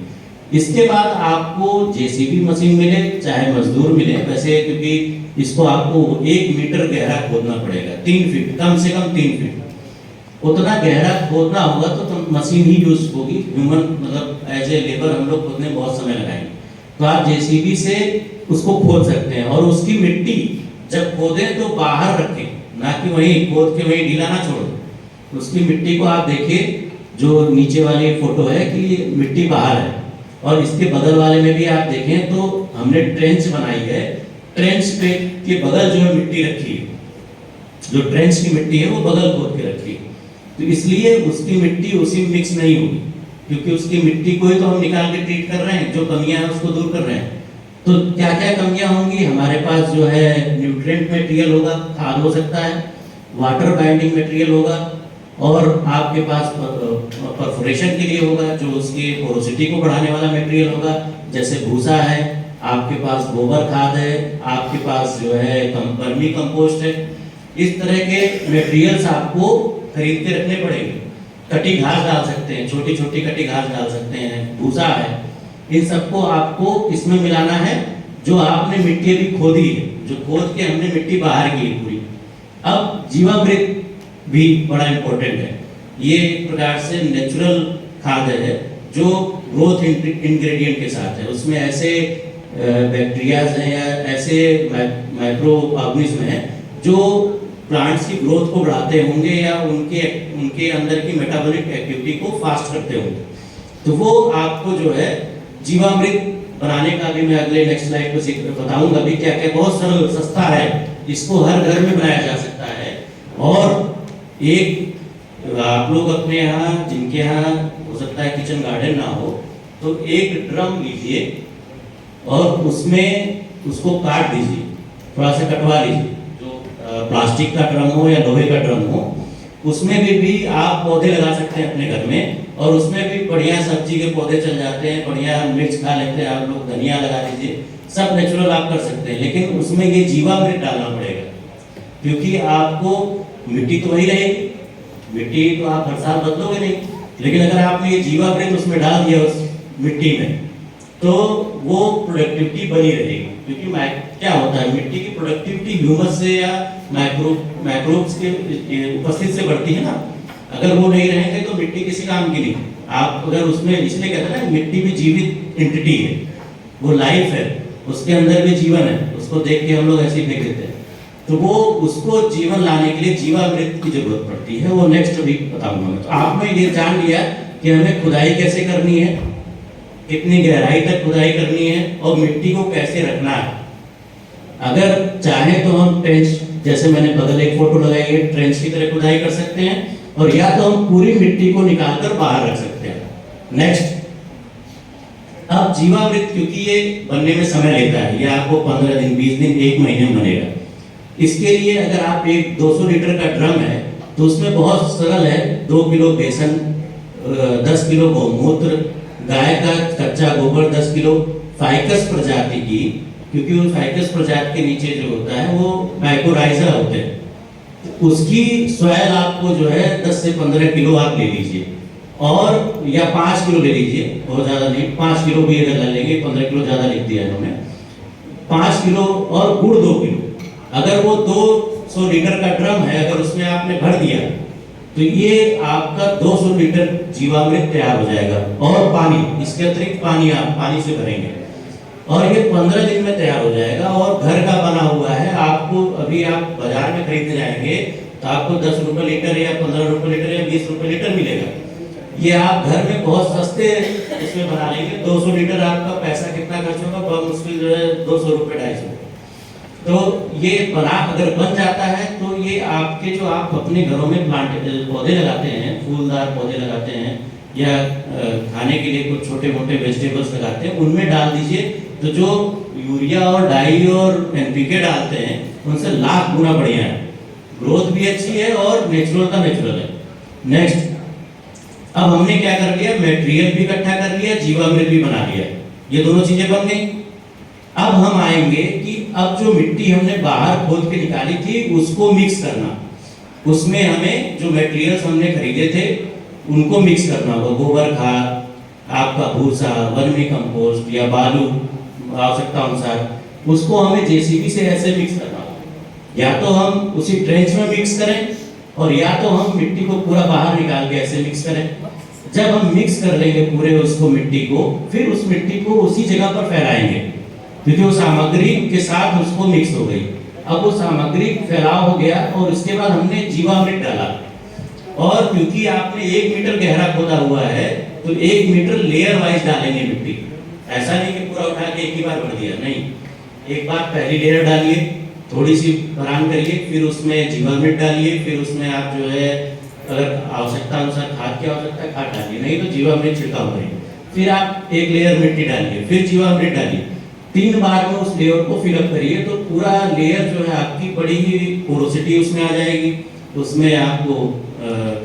इसके बाद आपको जेसीबी मशीन मिले चाहे मजदूर मिले, वैसे क्योंकि इसको आपको 1 मीटर गहरा खोदना पड़ेगा, 3 फीट, कम से कम 3 फीट उतना गहरा खोदना होगा तो मशीन ही यूज होगी। ह्यूमन मतलब एज ए लेबर हम लोग खोदने में बहुत समय लगाएंगे, तो आप जेसीबी से उसको खोद सकते हैं। और उसकी मिट्टी जब खोदें तो बाहर रखें, ना कि वहीं खोद के वहीं ढीला ना छोड़। उसकी मिट्टी को आप देखिए, जो नीचे वाली फोटो है कि मिट्टी बाहर है, और इसके बगल वाले में भी आप देखें तो हमने ट्रेंच बनाई है, ट्रेंच पे के बगल जो है मिट्टी रखी है, जो ट्रेंच की मिट्टी है वो बगल खोद के रखी है। तो इसलिए उसकी मिट्टी उसी में मिक्स नहीं होगी, क्योंकि उसकी मिट्टी को ही तो हम निकाल के ट्रीट कर रहे हैं, जो कमियां हैं उसको दूर कर रहे हैं। तो क्या क्या कमियां होंगी, हमारे पास जो है न्यूट्रिएंट मटेरियल होगा, खाद हो सकता है, वाटर बाइंडिंग मटेरियल होगा, और आपके पास परफोरेशन के लिए होगा, जो उसकी पोरोसिटी को बढ़ाने वाला मटेरियल होगा, जैसे भूसा है, आपके पास गोबर खाद है, आपके पास जो है वर्मी कंपोस्ट है। इस तरह के मटेरियल्स आपको खरीद के रखने पड़ेंगे। कटी घास डाल सकते हैं, छोटी छोटी कटी घास डाल सकते हैं, भूसा है, इन सबको आपको इसमें मिलाना है। जो आपने मिट्टी अभी खोदी है, जो खोद के हमने मिट्टी बाहर की है पूरी। अब जीवामृत भी बड़ा इंपॉर्टेंट है, ये एक प्रकार से नेचुरल खाद है जो ग्रोथ इंग्रेडिएंट के साथ है। उसमें ऐसे बैक्टीरियाज हैं या ऐसे माइक्रो ऑर्गेनिज्म हैं जो प्लांट्स की ग्रोथ को बढ़ाते होंगे या उनके अंदर की मेटाबॉलिक एक्टिविटी को फास्ट करते होंगे। तो वो आपको जो है जीवामृत बनाने का भी मैं अगले नेक्स्ट स्लाइड पर बताऊंगा भी क्या क्या। बहुत सरल सस्ता है, इसको हर घर में बनाया जा सकता है। और एक आप लोग अपने यहाँ जिनके यहाँ हो सकता है किचन गार्डन ना हो, तो एक ड्रम लीजिए और उसमें उसको काट दीजिए, थोड़ा सा कटवा लीजिए, जो प्लास्टिक का ड्रम हो या लोहे का ड्रम हो, उसमें भी आप पौधे लगा सकते हैं अपने घर में। और उसमें भी बढ़िया सब्जी के पौधे चल जाते हैं, बढ़िया मिर्च खा लेते हैं आप लोग, धनिया लगा लीजिए, सब नेचुरल आप कर सकते हैं। लेकिन उसमें ये जीवामृत डालना पड़ेगा, क्योंकि आपको मिट्टी तो वही रहेगी, मिट्टी तो आप हर साल बदलोगे नहीं, लेकिन अगर आपने ये जीवामृत उसमें डाल दिया उस मिट्टी में, तो वो प्रोडक्टिविटी बनी रहेगी। क्योंकि क्या होता है, मिट्टी की प्रोडक्टिविटी ह्यूमस से या माइक्रोब्स के उपस्थिति से बढ़ती है ना। अगर वो नहीं रहेंगे तो मिट्टी किसी काम की नहीं। आप अगर उसमें, इसलिए कहते हैं ना मिट्टी भी जीवित एंटिटी है, वो लाइफ है, उसके अंदर भी जीवन है, उसको देख के हम लोग ऐसे ही फेंक देते हैं। तो वो उसको जीवन लाने के लिए जीवामृत की जरूरत पड़ती है, वो नेक्स्ट भी बताऊंगा मैं। तो आपने ये जान लिया कि हमें खुदाई कैसे करनी है, कितनी गहराई तक खुदाई करनी है और मिट्टी को कैसे रखना है। अगर चाहे तो हम ट्रेंच, जैसे मैंने बगल एक फोटो लगाई है, ट्रेंच की तरह खुदाई कर सकते हैं, और या तो हम पूरी मिट्टी को निकालकर बाहर रख सकते हैं। नेक्स्ट, अब जीवामृत क्योंकि ये बनने में समय लेता है, ये आपको 15 दिन, 20 दिन, 1 महीने में बनेगा। इसके लिए अगर आप एक 200 लीटर का ड्रम है तो उसमें बहुत सरल है, 2 किलो बेसन, 10 किलो गौमूत्र, गाय का कच्चा गोबर 10 किलो, फाइकस प्रजाति की, क्योंकि उन फाइकस प्रजाति के नीचे जो होता है वो माइकोराइजा होते हैं, उसकी सॉइल आपको जो है 10 से 15 किलो आप ले लीजिए, और या 5 किलो ले लीजिए, बहुत ज़्यादा नहीं, 5 किलो भी अगर ले लेंगे, 15 किलो ज़्यादा लिख दिया इन्होंने, 5 किलो, और गुड़ 2 किलो। अगर वो 200 लीटर का ड्रम है, अगर उसमें आपने भर दिया तो ये आपका 200 लीटर जीवामृत तैयार हो जाएगा। और पानी, इसके अतिरिक्त पानी आप पानी से भरेंगे और ये 15 दिन में तैयार हो जाएगा। और घर का बना हुआ है, आपको अभी आप बाजार में खरीदने जाएंगे तो आपको 10 रुपये लीटर या 15 रुपये लीटर या 20 रुपये लीटर मिलेगा। ये आप घर में बहुत सस्ते इसमें बना लेंगे। 200 लीटर आपका पैसा कितना खर्च होगा, बहुत मुश्किल जो है 200 रुपये, 250 रुपये। तो ये बना अगर बन जाता है तो ये आपके जो आप अपने घरों में प्लांट पौधे लगाते हैं, फूलदार पौधे लगाते हैं, या खाने के लिए कुछ छोटे मोटे वेजिटेबल्स लगाते हैं, उनमें डाल दीजिए। तो जो यूरिया और डाई और एनपीके डालते हैं उनसे लाख गुना बढ़िया है, ग्रोथ भी अच्छी है और नेचुरल का नेचुरल है। नेक्स्ट, अब हमने क्या कर लिया, मटेरियल भी इकट्ठा कर लिया, जीवामृत भी बना लिया, ये दोनों चीजें बन गई। अब हम आएंगे कि अब जो मिट्टी हमने बाहर खोद के निकाली थी उसको मिक्स करना। उसमें हमें जो मटेरियल्स हमने खरीदे थे उनको मिक्स करना होगा, गोबर खाद, आपका भूसा, वर्मी कंपोस्ट या बालू आवश्यकता अनुसार, उसको हमें जेसीबी से ऐसे मिक्स करना होगा। या तो हम उसी ट्रेंच में मिक्स करें और या तो हम मिट्टी को पूरा बाहर निकाल के ऐसे मिक्स करें। जब हम मिक्स कर लेंगे पूरे उसको मिट्टी को, फिर उस मिट्टी को उसी जगह पर फैलाएंगे, क्योंकि वो सामग्री के साथ उसको मिक्स हो गई। अब वो सामग्री फैलाव हो गया और उसके बाद हमने जीवामृत डाला, और क्योंकि आपने 1 मीटर गहरा खोदा हुआ है तो 1 मीटर लेयर वाइज डालेंगे मिट्टी। ऐसा नहीं कि पूरा उठा के एक ही बार भर दिया, नहीं, एक बार पहली लेयर डालिए, थोड़ी सी भरान करिए, फिर उसमें जीवामृत डालिए, फिर उसमें आप जो है अगर आवश्यकता अनुसार खाद की आवश्यकता है खाद डालिए, नहीं तो जीवामृत छिड़काव करिए, फिर आप एक लेयर मिट्टी डालिए, फिर जीवामृत डालिए, 3 बार में उस लेयर को फिलअप करिए, तो पूरा लेयर जो है आपकी बड़ी ही पोरोसिटी उसमें आ जाएगी। उसमें आपको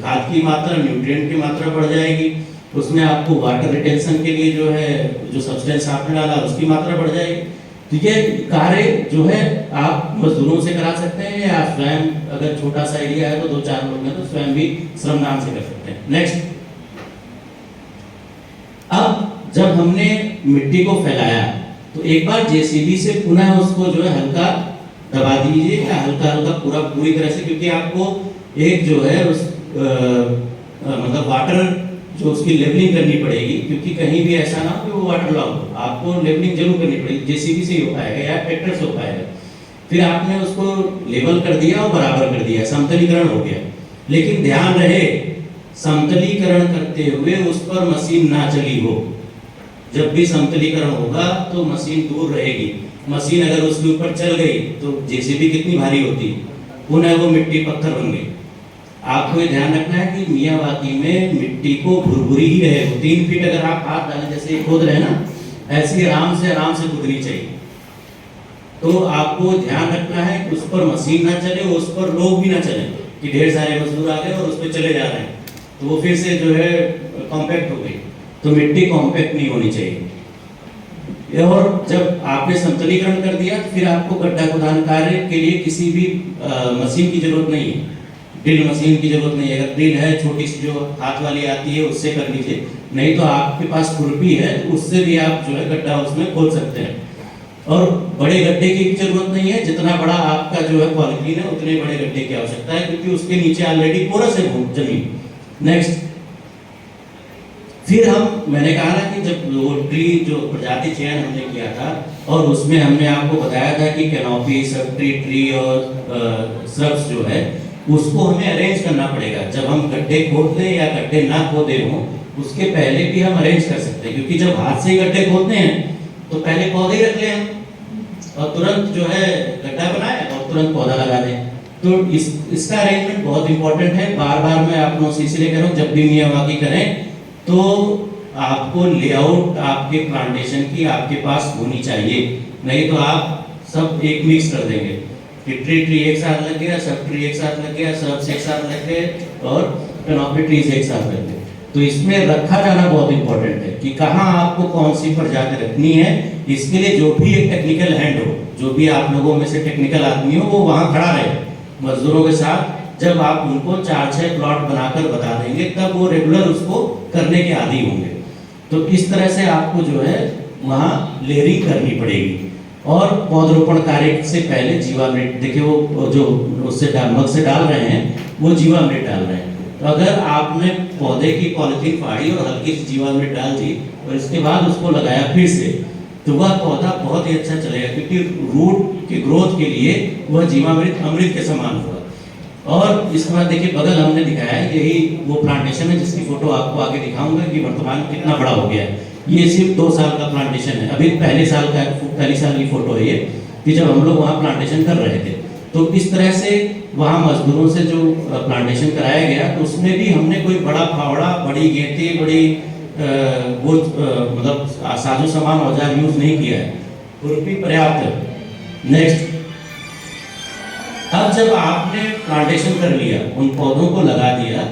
खाद की मात्रा, न्यूट्रिएंट की मात्रा बढ़ जाएगी, उसमें आपको वाटर रिटेंशन के लिए जो है जो सब्सटेंस आपने डाला उसकी मात्रा बढ़ जाएगी। तो ये कार्य जो है आप मजदूरों से करा सकते हैं, या स्वयं अगर छोटा सा एरिया है तो 2-4 लोग हैं तो स्वयं भी श्रमदान से कर सकते हैं। नेक्स्ट, अब जब हमने मिट्टी को फैलाया तो एक बार जेसीबी से पुनः उसको जो है हल्का दबा दीजिए, या हल्का हल्का पूरी तरह से, क्योंकि आपको एक जो है उस मतलब वाटर जो उसकी लेवलिंग करनी पड़ेगी, क्योंकि कहीं भी ऐसा ना हो कि वो वाटर लॉग हो, आपको लेवलिंग जरूर करनी पड़ेगी। जेसीबी से ही हो पाएगा या ट्रैक्टर से हो पाएगा। फिर आपने उसको लेवल कर दिया और बराबर कर दिया, समतलीकरण हो गया। लेकिन ध्यान रहे, समतलीकरण करते हुए उस पर मशीन ना चली हो। जब भी समतलीकरण होगा तो मशीन दूर रहेगी। मशीन अगर उसके ऊपर चल गई तो जेसीबी कितनी भारी होती, पुनः वो मिट्टी पत्थर बन गई। आपको ये ध्यान रखना है कि मियावाकी में मिट्टी को भुरभुरी ही रहे। 3 फीट अगर आप हाथ डालें जैसे खोद रहे हैं ना, ऐसी आराम से खुदनी चाहिए। तो आपको ध्यान रखना है कि उस पर मशीन ना चले, उस पर लोग भी ना चले कि ढेर सारे मजदूर आ गए और उस पर चले जा रहे हैं तो वो फिर से जो है कॉम्पैक्ट हो गई। तो मिट्टी कॉम्पैक्ट नहीं होनी चाहिए। और जब आपने समतलीकरण कर दिया तो फिर आपको गड्ढा खोदान कार्य के लिए किसी भी मशीन की जरूरत नहीं है, ड्रिल मशीन की जरूरत नहीं है। अगर ड्रिल है छोटी सी जो हाथ वाली आती है उससे कर लीजिए, नहीं तो आपके पास खुरपी है उससे भी आप जो है गड्ढा उसमें खोद सकते हैं। और बड़े गड्ढे की भी जरूरत नहीं है, जितना बड़ा आपका जो है पॉलीथीन है उतने बड़े गड्ढे की आवश्यकता है, क्योंकि उसके नीचे ऑलरेडी पोरस है जमीन। नेक्स्ट, फिर मैंने कहा ना कि जब वो ट्री जो प्रजाति चयन हमने किया था और उसमें हमने आपको बताया था कि कैनोपी, सब ट्री और श्रब्स जो है उसको हमें अरेंज करना पड़ेगा। जब हम गड्ढे खोद लें या गड्ढे ना खोदे हों उसके पहले भी हम अरेंज कर सकते हैं, क्योंकि जब हाथ से ही गड्ढे खोदते हैं तो पहले पौधे ही रख लें हम और तुरंत जो है गड्ढा बनाए और तुरंत पौधा लगा दें। तो इसका अरेंजमेंट बहुत इंपॉर्टेंट है। बार बार मैं आप लोगों से इसलिए कह रहा हूँ, जब भी मियावाकी करें तो आपको लेआउट आपके प्लांटेशन की आपके पास होनी चाहिए, नहीं तो आप सब एक मिक्स कर देंगे कि ट्री एक साथ लग गया, सब ट्री एक साथ लग गया, सब एक साथ लग गए और कैनोपी ट्रीज एक साथ लग गए। तो इसमें रखा जाना बहुत इंपॉर्टेंट है कि कहाँ आपको कौन सी प्रजाति रखनी है। इसके लिए जो भी एक टेक्निकल हैंड हो, जो भी आप लोगों में से टेक्निकल आदमी हो, वो वहाँ खड़ा रहे मजदूरों के साथ। जब आप उनको 4-6 प्लॉट बनाकर बता देंगे तब वो रेगुलर उसको करने के आदी होंगे। तो इस तरह से आपको जो है वहाँ लेयरिंग करनी पड़ेगी। और पौधरोपण कार्य से पहले जीवामृत, देखिए वो जो उससे मग से डाल रहे हैं वो जीवामृत डाल रहे हैं। तो अगर आपने पौधे की पॉलिथीन फाड़ी और हल्की सी जीवामृत डाल दी और इसके बाद उसको लगाया फिर से, तो वह पौधा बहुत ही अच्छा चलेगा, क्योंकि रूट की ग्रोथ के लिए वह जीवामृत अमृत के समान होगा। और इसके बाद देखिए बगल हमने दिखाया है, यही वो प्लांटेशन है जिसकी फोटो आपको आगे दिखाऊंगा कि वर्तमान कितना बड़ा हो गया है। ये सिर्फ 2 साल का प्लांटेशन है, अभी पहली साल की फोटो है ये, कि जब हम लोग वहाँ प्लांटेशन कर रहे थे। तो इस तरह से वहाँ मजदूरों से जो प्लांटेशन कराया गया तो उसमें भी हमने कोई बड़ा फावड़ा, बड़ी गेंती, बड़ी मतलब साजो सामान औजार यूज नहीं किया है, खुरपी पर्याप्त है। नेक्स्ट, अब जब आपने प्लांटेशन कर लिया, उन पौधों को लगा दिया,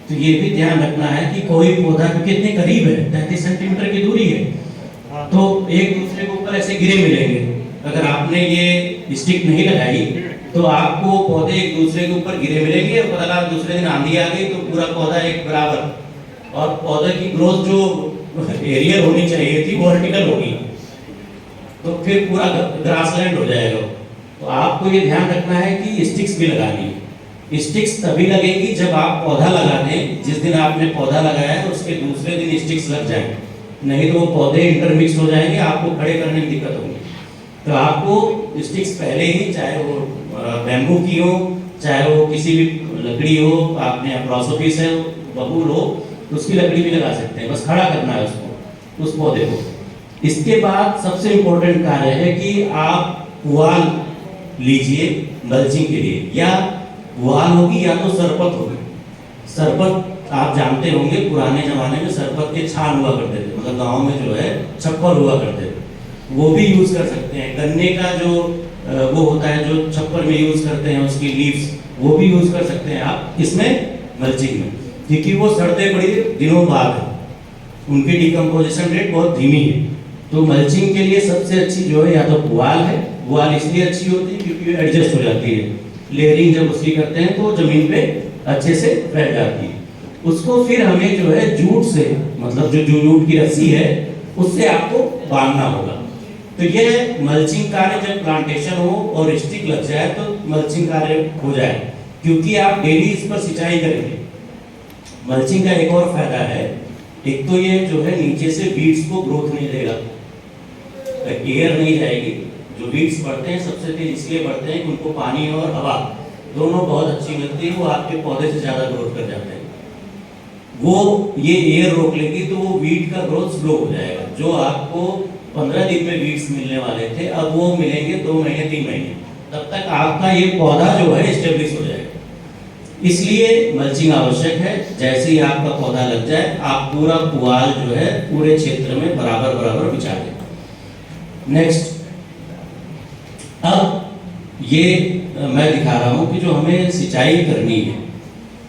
तो ये भी ध्यान रखना है कि कोई पौधा कितने करीब है, 33 सेंटीमीटर की दूरी है, तो एक दूसरे के ऊपर ऐसे गिरे मिलेंगे। अगर आपने ये स्टिक नहीं लगाई तो आपको पौधे एक दूसरे के ऊपर गिरे मिलेंगे और अगर दूसरे दिन आंधी आ गई तो पूरा पौधा एक बराबर, और पौधे की ग्रोथ जो एरियल होनी चाहिए थी, वर्टिकल होगी, तो फिर पूरा ग्रासलैंड हो जाएगा। तो आपको ये ध्यान रखना है कि स्टिक्स भी लगानी है। स्टिक्स तभी लगेगी जब आप पौधा लगा दें, जिस दिन आपने पौधा लगाया है उसके दूसरे दिन स्टिक्स लग जाए, नहीं तो वो पौधे इंटरमिक्स हो जाएंगे, आपको खड़े करने में दिक्कत होगी। तो आपको स्टिक्स पहले ही, चाहे वो बैम्बू की हो, चाहे वो किसी भी लकड़ी हो, आपने अप्रोसोपिस है, बबूल हो, तो उसकी लकड़ी भी लगा सकते हैं, बस खड़ा करना है उसको, उस पौधे को। इसके बाद सबसे इम्पोर्टेंट कार्य है कि आप पुआल लीजिए मल्चिंग के लिए, या पुआल होगी या तो सरपत होगी। सरपत आप जानते होंगे, पुराने जमाने में सरपत के छान हुआ करते थे, मतलब गांव में जो है छप्पर हुआ करते थे, वो भी यूज कर सकते हैं। गन्ने का जो वो होता है जो छप्पर में यूज करते हैं, उसकी लीव्स, वो भी यूज कर सकते हैं आप इसमें मल्चिंग में, क्योंकि वो सड़ते बड़े दिनों बाद है, उनकी डिकम्पोजिशन रेट बहुत धीमी है। तो मल्चिंग के लिए सबसे अच्छी जो है या तो पुआल है। पुआल इसलिए अच्छी होती है क्योंकि एडजस्ट हो जाती है, लेयरिंग जब उसकी करते हैं तो जमीन पे अच्छे से फैल जाती है। उसको फिर हमें जो है जूट से, मतलब जो जूट की रस्सी है उससे आपको बांधना होगा। तो ये मल्चिंग कार्य जब प्लांटेशन हो और स्टिक लग जाए तो मल्चिंग कार्य हो जाए, क्योंकि आप डेली इस पर सिंचाई करेंगे। मल्चिंग का एक और फायदा है, एक तो ये जो है नीचे से वीड्स को ग्रोथ नहीं देगा, एयर नहीं जाएगी। जो वीड्स बढ़ते हैं सबसे तेज इसलिए बढ़ते हैं कि उनको पानी और हवा दोनों बहुत अच्छी मिलती है, वो आपके पौधे से ज़्यादा ग्रोथ कर जाते हैं। वो ये एयर रोक लेगी तो वो वीड का ग्रोथ स्लो हो जाएगा। जो आपको 15 दिन में वीड्स मिलने वाले थे, अब वो मिलेंगे 2 महीने 3 महीने, तब तक आपका ये पौधा जो है स्टेब्लिश हो जाएगा। इसलिए मल्चिंग आवश्यक है। जैसे ही आपका पौधा लग जाए आप पूरा पुआल जो है पूरे क्षेत्र में बराबर बराबर बिछा दें। नेक्स्ट, अब ये मैं दिखा रहा हूँ कि जो हमें सिंचाई करनी है,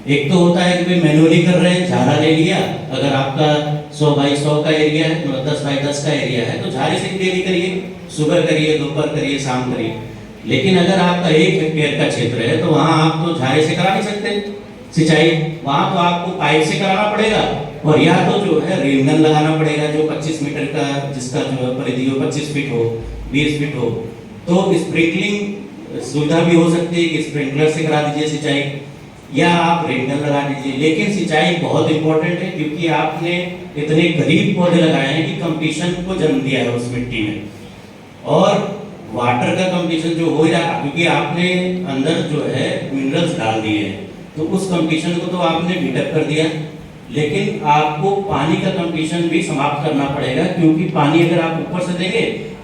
एक तो होता है कि भाई मैनुअली कर रहे हैं, झाड़ा ले लिया। अगर आपका 100 बाई 100 का एरिया है, मतलब 10 बाई 10 का एरिया है, तो झाड़े से डेली करिए, सुबह करिए, दोपहर करिए, शाम करिए। लेकिन अगर आपका 1 हेक्टेयर का क्षेत्र है तो वहाँ आप तो झाड़े से करा नहीं सकते सिंचाई, वहाँ तो आपको पाइप से कराना पड़ेगा, और या तो जो है रेनगन लगाना पड़ेगा जो 25 मीटर का, जिसका जो परिधि हो 25 फीट हो, 20 फीट हो। तो स्प्रिंकलिंग सुविधा भी हो सकती है कि स्प्रिंकलर से करा दीजिए सिंचाई, या आप रेनगन लगा दीजिए। लेकिन सिंचाई बहुत इंपॉर्टेंट है, क्योंकि आपने इतने करीब पौधे लगाए हैं कि कंपटीशन को जन्म दिया है उस मिट्टी में, और वाटर का कंपटीशन जो हो रहा है, क्योंकि आपने अंदर जो है मिनरल्स डाल दिए हैं, तो उस कंपटीशन को तो आपने बीटअप कर दिया। लेकिन आपको पानी का कंपटीशन भी समाप्त करना पड़ेगा, क्योंकि पानी अगर आप ऊपर से देंगे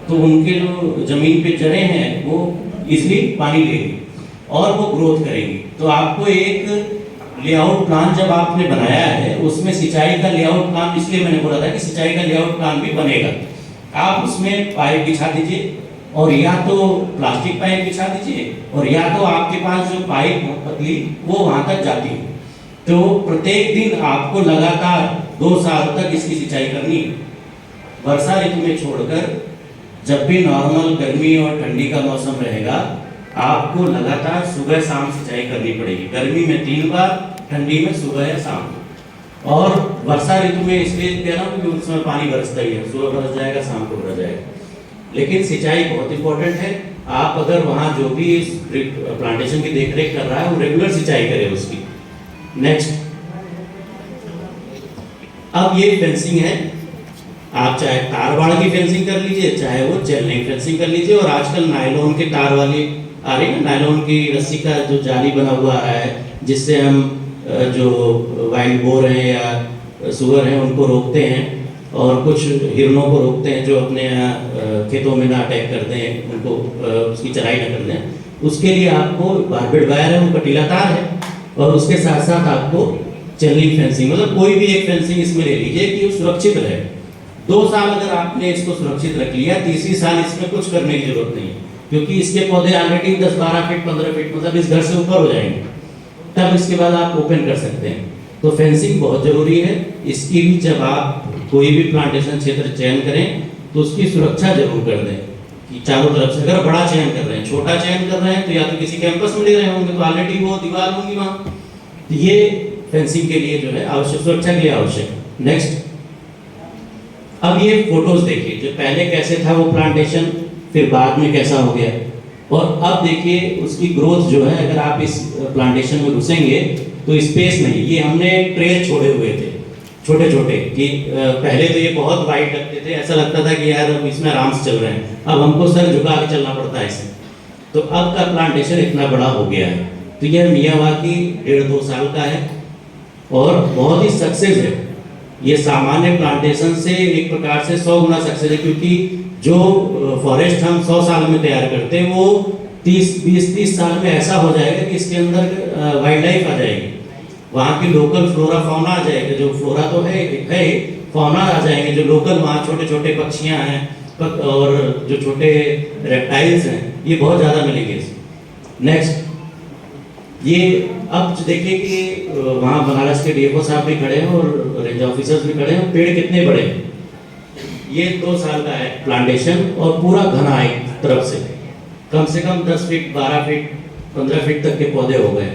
तो उनके जो जमीन पे जड़ें हैं वो इजीली पानी लेंगी और वो ग्रोथ करेंगी। तो आपको एक लेआउट प्लान जब आपने बनाया है, उसमें सिंचाई का लेआउट प्लान, इसलिए मैंने बोला था कि सिंचाई का लेआउट प्लान भी बनेगा। आप उसमें पाइप बिछा दीजिए, और या तो प्लास्टिक पाइप बिछा दीजिए, और या तो आपके पास जो पाइप पतली वो वहां तक जाती है। तो प्रत्येक दिन आपको लगातार 2 साल तक इसकी सिंचाई करनी है। वर्षा ऋतु में छोड़कर जब भी नॉर्मल गर्मी और ठंडी का मौसम रहेगा, आपको लगातार सुबह शाम सिंचाई करनी पड़ेगी। गर्मी में 3 बार, ठंडी में सुबह या शाम। और वर्षा ऋतु में इसलिए कह रहा हूँ क्योंकि उसमें पानी बरसता ही है, सुबह बरस जाएगा, शाम को बरस जाएगा। लेकिन सिंचाई बहुत इंपॉर्टेंट है। आप अगर वहाँ जो भी प्लांटेशन की देखरेख कर रहा है वो रेगुलर सिंचाई करे उसकी। नेक्स्ट, अब ये फेंसिंग है, आप चाहे तार बाड़ की फेंसिंग कर लीजिए, चाहे वो चेन लिंक फेंसिंग कर लीजिए। और आजकल नायलॉन के तार वाली आ रही है, नायलॉन की रस्सी का जो जाली बना हुआ आ रहा है, जिससे हम जो वाइल्ड बोर हैं या सुअर हैं उनको रोकते हैं, और कुछ हिरणों को रोकते हैं जो अपने खेतों में ना अटैक करते हैं, उनको उसकी चराई ना करते हैं। उसके लिए आपको बारबेड वायर है, वो कटीला तार है, और उसके साथ साथ आपको चेन लिंक फेंसिंग, मतलब कोई भी एक फेंसिंग इसमें ले लीजिए कि वो सुरक्षित रहे। 2 साल अगर आपने इसको सुरक्षित रख लिया, तीसरी साल इसमें कुछ करने की जरूरत नहीं है, क्योंकि इसके पौधे ऑलरेडी 10-12 फीट 15 फीट मतलब इस घर से ऊपर हो जाएंगे, तब इसके बाद आप ओपन कर सकते हैं। तो फेंसिंग बहुत जरूरी है। इसकी भी जब आप कोई भी प्लांटेशन क्षेत्र चयन करें तो उसकी सुरक्षा जरूर कर दें कि चारों तरफ से, अगर बड़ा चयन कर रहे हैं, छोटा चयन कर रहे हैं तो या तो किसी कैंपस में ले रहे होंगे तो ऑलरेडी वो दीवार होंगी वहाँ, तो ये फेंसिंग के लिए जो है आवश्यक, सुरक्षा के लिए आवश्यक। नेक्स्ट, अब ये फोटोज देखिए, जो पहले कैसे था वो प्लांटेशन, फिर बाद में कैसा हो गया, और अब देखिए उसकी ग्रोथ जो है। अगर आप इस प्लांटेशन में घुसेंगे तो स्पेस नहीं, ये हमने ट्रेल छोड़े हुए थे छोटे छोटे, कि पहले तो ये बहुत वाइड लगते थे, ऐसा लगता था कि यार इसमें आराम से चल रहे हैं, अब हमको सर झुका के चलना पड़ता है इसमें। तो अब का प्लांटेशन इतना बड़ा हो गया है। तो यह मियावाकी 1.5-2 साल का है और बहुत ही सक्सेस है। ये सामान्य प्लांटेशन से एक प्रकार से 100 गुना सक्सेस है, क्योंकि जो फॉरेस्ट हम 100 साल में तैयार करते हैं वो 20-30 साल में ऐसा हो जाएगा कि इसके अंदर वाइल्ड लाइफ आ जाएगी, वहाँ की लोकल फ्लोरा फौना आ जाएगा। जो फ्लोरा तो है फौना आ जाएंगे, जो लोकल वहाँ छोटे छोटे पक्षियाँ हैं और जो छोटे रेप्टाइल्स हैं, ये बहुत ज़्यादा मिलेंगे। नेक्स्ट ये अब देखिए कि वहाँ बनारस के डीएफओ साहब भी खड़े हैं और रेंज ऑफिसर्स भी खड़े हैं। पेड़ कितने बड़े हैं, ये 2 साल का है प्लांटेशन और पूरा घना एक तरफ से कम 10 फीट 12 फीट 15 फीट तक के पौधे हो गए।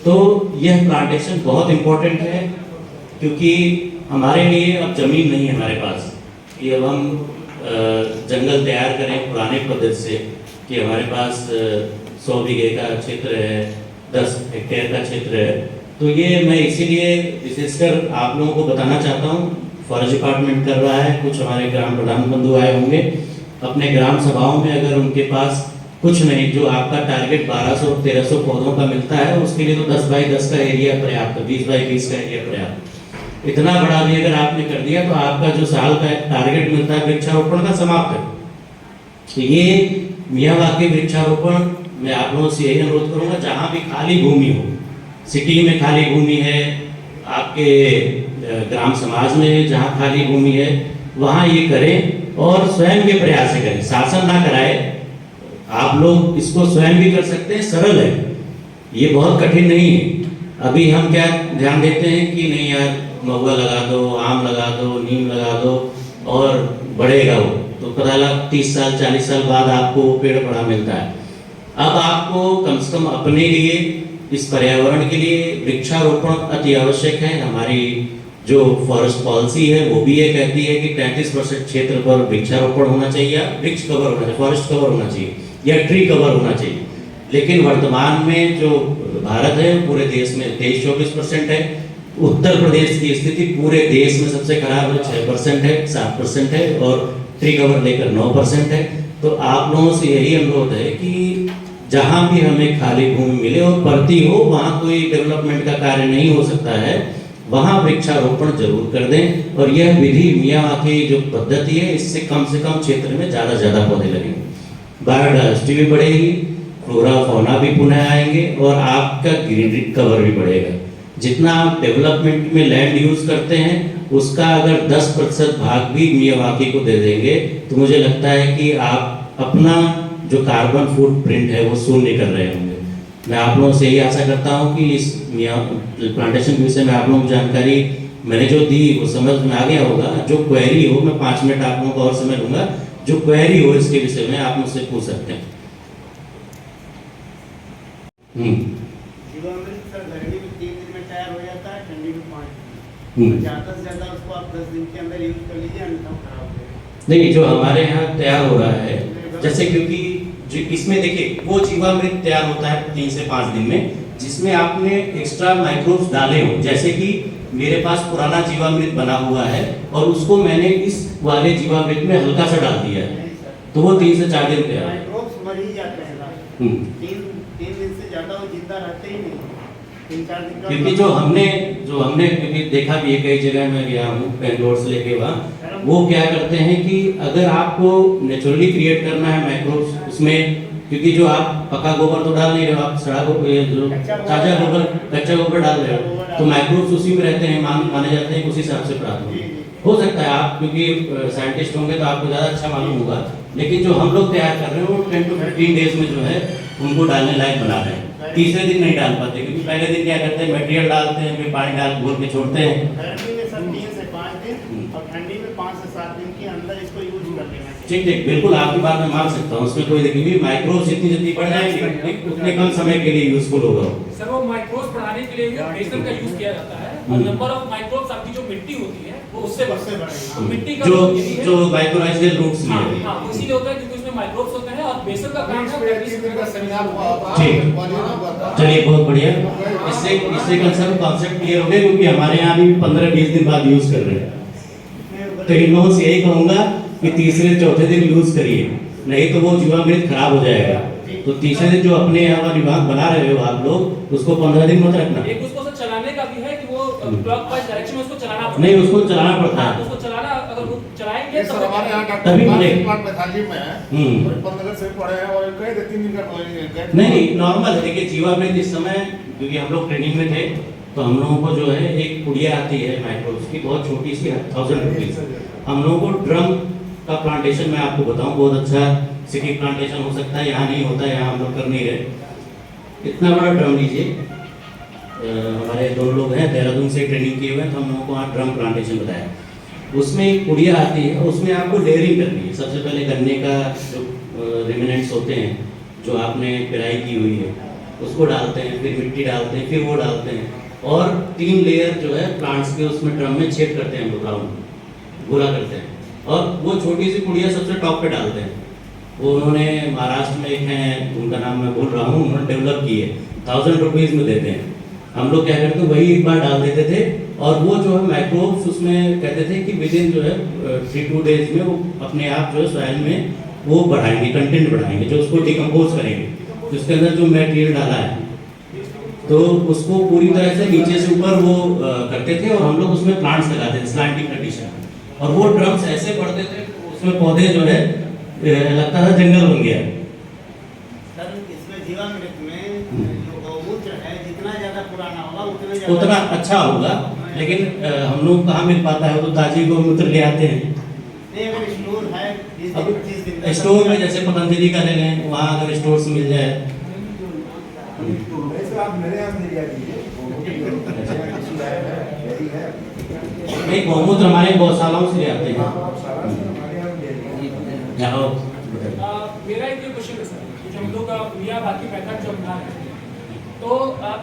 तो यह प्लांटेशन बहुत इम्पोर्टेंट है, क्योंकि हमारे लिए अब ज़मीन नहीं है हमारे पास कि अब हम जंगल तैयार करें पुराने पद्धति से, कि हमारे पास 100 बीघे का क्षेत्र है, 10 हेक्टेयर का क्षेत्र है। तो ये मैं इसीलिए विशेषकर आप लोगों को बताना चाहता हूँ। फॉरेस्ट डिपार्टमेंट कर रहा है, कुछ हमारे ग्राम प्रधान बंधु आए होंगे अपने ग्राम सभाओं में, अगर उनके पास कुछ नहीं, जो आपका टारगेट 1200-1300 पौधों का मिलता है, उसके लिए तो 10 बाई 10 का एरिया पर्याप्त, 20 बाई 20 का एरिया पर्याप्त। इतना बड़ा भी अगर आपने कर दिया तो आपका जो साल का टारगेट मिलता है वृक्षारोपण का समाप्त है। तो ये मियावाकी वृक्षारोपण मैं आप लोगों से यही अनुरोध करूंगा, जहाँ भी खाली भूमि हो, सिटी में खाली भूमि है, आपके ग्राम समाज में जहाँ खाली भूमि है, वहाँ ये करें और स्वयं के प्रयास से करें, शासन ना कराए। आप लोग इसको स्वयं भी कर सकते हैं, सरल है, ये बहुत कठिन नहीं है। अभी हम क्या ध्यान देते हैं कि नहीं यार महुआ लगा दो, आम लगा दो, नीम लगा दो और बढ़ेगा वो, तो पता लगा 30 साल 40 साल बाद आपको पेड़ बड़ा मिलता है। अब आपको कम से कम अपने लिए, इस पर्यावरण के लिए वृक्षारोपण अति आवश्यक है। हमारी जो फॉरेस्ट पॉलिसी है वो भी ये कहती है कि 33% क्षेत्र पर वृक्षारोपण होना चाहिए, या वृक्ष कवर होना चाहिए, फॉरेस्ट कवर होना चाहिए या ट्री कवर होना चाहिए। लेकिन वर्तमान में जो भारत है पूरे देश में 23-24% है। उत्तर प्रदेश की स्थिति पूरे देश में सबसे खराब है, 6% है, 7% है, और ट्री कवर लेकर 9% है। तो आप लोगों से यही अनुरोध है कि जहाँ भी हमें खाली भूमि मिले और पड़ती हो, वहाँ कोई डेवलपमेंट का कार्य नहीं हो सकता है, वहाँ वृक्षारोपण जरूर कर दें। और यह विधि मियावाकी जो पद्धति है, इससे कम से कम क्षेत्र में ज़्यादा पौधे लगेंगे, बायोडाइवर्सिटी भी बढ़ेगी, फ्लोरा फौना भी पुनः आएंगे और आपका ग्रीनरी कवर भी बढ़ेगा। जितना आप डेवलपमेंट में लैंड यूज करते हैं उसका अगर 10% भाग भी मियावाकी को दे देंगे तो मुझे लगता है कि आप अपना जो कार्बन फुटप्रिंट है वो शून्य कर रहे होंगे। मैं आप लोगों से यही आशा करता हूं कि इस प्लांटेशन के विषय में आप लोगों को जानकारी मैंने जो दी वो समझ में आ गया होगा। जो क्वेरी हो, मैं 5 मिनट आप लोगों को और समय लूंगा, जो क्वेरी हो इसके विषय में आप मुझसे पूछ सकते हैं। जीवामृत सर गर्मी में 3 दिन में तैयार हो जाता है, ठंडी में 5 दिन। ज़्यादा से ज़्यादा उसको आप 10 दिन के अंदर यूज कर लीजिए, अन्यथा खराब हो जाएगा। नहीं, जो हमारे यहाँ तैयार हो रहा है, जैसे क्योंकि जो इसमें देखिए वो जीवामृत तैयार होता है 3 से 5 दिन में, जिसमें आपने एक्स्ट्रा माइक्रोब्स डाले हो। जैसे कि मेरे पास पुराना जीवामृत बना हुआ है और उसको मैंने इस वाले जीवामृत में हल्का सा डाल दिया है, तो वो 3 से 4 दिन तैयार है। माइक्रोब्स मर ही जाते हैं ना, 3 दिन से ज़्यादा वो जिंदा रहते ही नहीं, 3-4 दिन का। क्योंकि जो हमने क्योंकि देखा भी है, कई जगह मैं गया हूँ बेंगलोर से लेके वहाँ, वो क्या करते हैं कि अगर आपको नेचुरली क्रिएट करना है माइक्रोब्स उसमें, क्योंकि जो आप पका गोबर तो डाल नहीं रहे हो, आप सड़ा गोबर, जो ताजा गोबर, कच्चा गोबर डाल रहे हो, तो माइक्रोब्स उसी में रहते हैं, माने जाते हैं उसी हिसाब से प्राप्त हो सकता है। आप क्योंकि साइंटिस्ट होंगे तो आपको ज़्यादा अच्छा मालूम होगा, लेकिन जो हम लोग तैयार कर रहे हैं वो 10 to 15 डेज में जो है उनको डालने लायक बना रहे हैं। तीसरे दिन नहीं डाल पाते, क्योंकि पहले दिन क्या करते हैं, मटेरियल डालते हैं, फिर पानी डाल घोल के छोड़ते हैं। गर्मी में सर 3 से 5 दिन और ठंडी में 5 से 7 दिन के अंदर इसको यूज कर लेना चाहिए। ठीक, बिल्कुल आपकी बात मैं मान सकता हूँ, उसमें कोई देखिए माइक्रोब्स जितनी बढ़ जाएंगे उतने कम समय के लिए यूजफुल होगा। सर वो माइक्रोब्स बढ़ाने के लिए बेसन का यूज किया जाता है, और नंबर ऑफ माइक्रोब्स आपकी जो मिट्टी होती है वो उससे बढ़ते हैं। तो मिट्टी का जो यही है। जो माइक्रोराइजल रूट्स हाँ लिए हाँ, इसीलिए होता है क्योंकि उसमें माइक्रोब्स होते हैं और बेसल का काम है ठीक। चलिए बहुत बढ़िया। इससे इससे कॉन्सेप्ट क्लियर हो गया, क्योंकि हमारे यहाँ भी 15-20 दिन बाद यूज कर रहे हैं। तो इन लोगों से यही कहूंगा कि तीसरे चौथे दिन यूज करिए, नहीं तो वो जीवामृत खराब हो जाएगा। तो तीसरे दिन जो अपने यहाँ विभाग बना रहे हो आप लोग, उसको 15 दिन मत रखना। एक उसको सर चलाने का भी है कि वो क्लॉकवाइज डायरेक्शन में उसको चलाना पड़ता है। नहीं, उसको चलाना पड़ता हाँ, है। तो उसको चलाना, अगर वो चलाएंगे ये सर हमारे यहाँ तभी डॉक्टर मिलेगा। प्लांट पैथोलॉजी में है, और 15 से पढ़े हैं और कहे थे 3 दिन का कहे थे। नहीं नॉर्मल है। देखिए जीवामृत इस समय, क्योंकि हम लोग ट्रेनिंग में थे, तो हम लोगों को जो है एक पुड़िया आती है माइक्रोब्स की, बहुत छोटी सी है, 1000 रुपीज। हम लोगों को ड्रम का प्लांटेशन मैं आपको बताऊं, बहुत अच्छा सिटी प्लांटेशन हो सकता है, यहाँ नहीं होता है, यहाँ हम लोग कर नहीं रहे। इतना बड़ा ड्रम लीजिए। हमारे 2 लोग हैं देहरादून से ट्रेनिंग किए हुए हैं, तो हम लोगों को वहाँ ड्रम प्लांटेशन बताया। उसमें एक पुड़िया आती है, उसमें आपको लेयरिंग करनी है। सबसे पहले गन्ने का जो रिमिनेंट्स होते हैं, जो आपने पेराई की हुई है, उसको डालते हैं, फिर मिट्टी डालते हैं, फिर वो डालते हैं, और 3 लेयर जो है प्लांट्स के उसमें ड्रम में छेद करते हैं, हम लोग राउंड गोला करते हैं, और वो छोटी सी पुड़िया सबसे टॉप पे डालते हैं। वो उन्होंने महाराष्ट्र में एक हैं, उनका नाम मैं भूल रहा हूँ, उन्होंने डेवलप की है, 1000 रुपीज़ में देते हैं। हम लोग क्या करते हैं, वही एक बार डाल देते थे, और वो जो है माइक्रोब्स उसमें कहते थे कि विद इन जो है 3-2 डेज में वो अपने आप जो है सॉइल में वो बढ़ाएंगे, कंटेंट बढ़ाएंगे, जो उसको डिकम्पोज करेंगे। तो उसके अंदर जो मटेरियल डाला है, तो उसको पूरी तरह से नीचे से ऊपर वो करते थे, और हम लोग उसमें प्लांट्स लगाते थे स्लैंटिंग कंडीशन, और वो ड्रम्स ऐसे बढ़ते थे, उसमें पौधे जो है लगता था जंगल बन गया। सर इसमें जीवामृत में जो गौमूत्र है, जितना ज्यादा पुराना होगा उतना अच्छा होगा, लेकिन हम लोग कहाँ मिल पाता है, वो तो ताजी गौमूत्र ले आते हैं। नहीं, अगर स्टोर है 20 अब दिन 25 दिन का, स्टोर में जैसे पतंजलि का ले लें, वहाँ अगर स्टोर से मिल जाए। आप मेरे यहाँ से लिया कीजिए, नहीं, गौमूत्र हमारे गौशालाओं से ले आते हैं। जाओ। मेरा एक क्वेश्चन है सर, जो हम लोग मियाँ बाकी मेथड जो बना रहे हैं, तो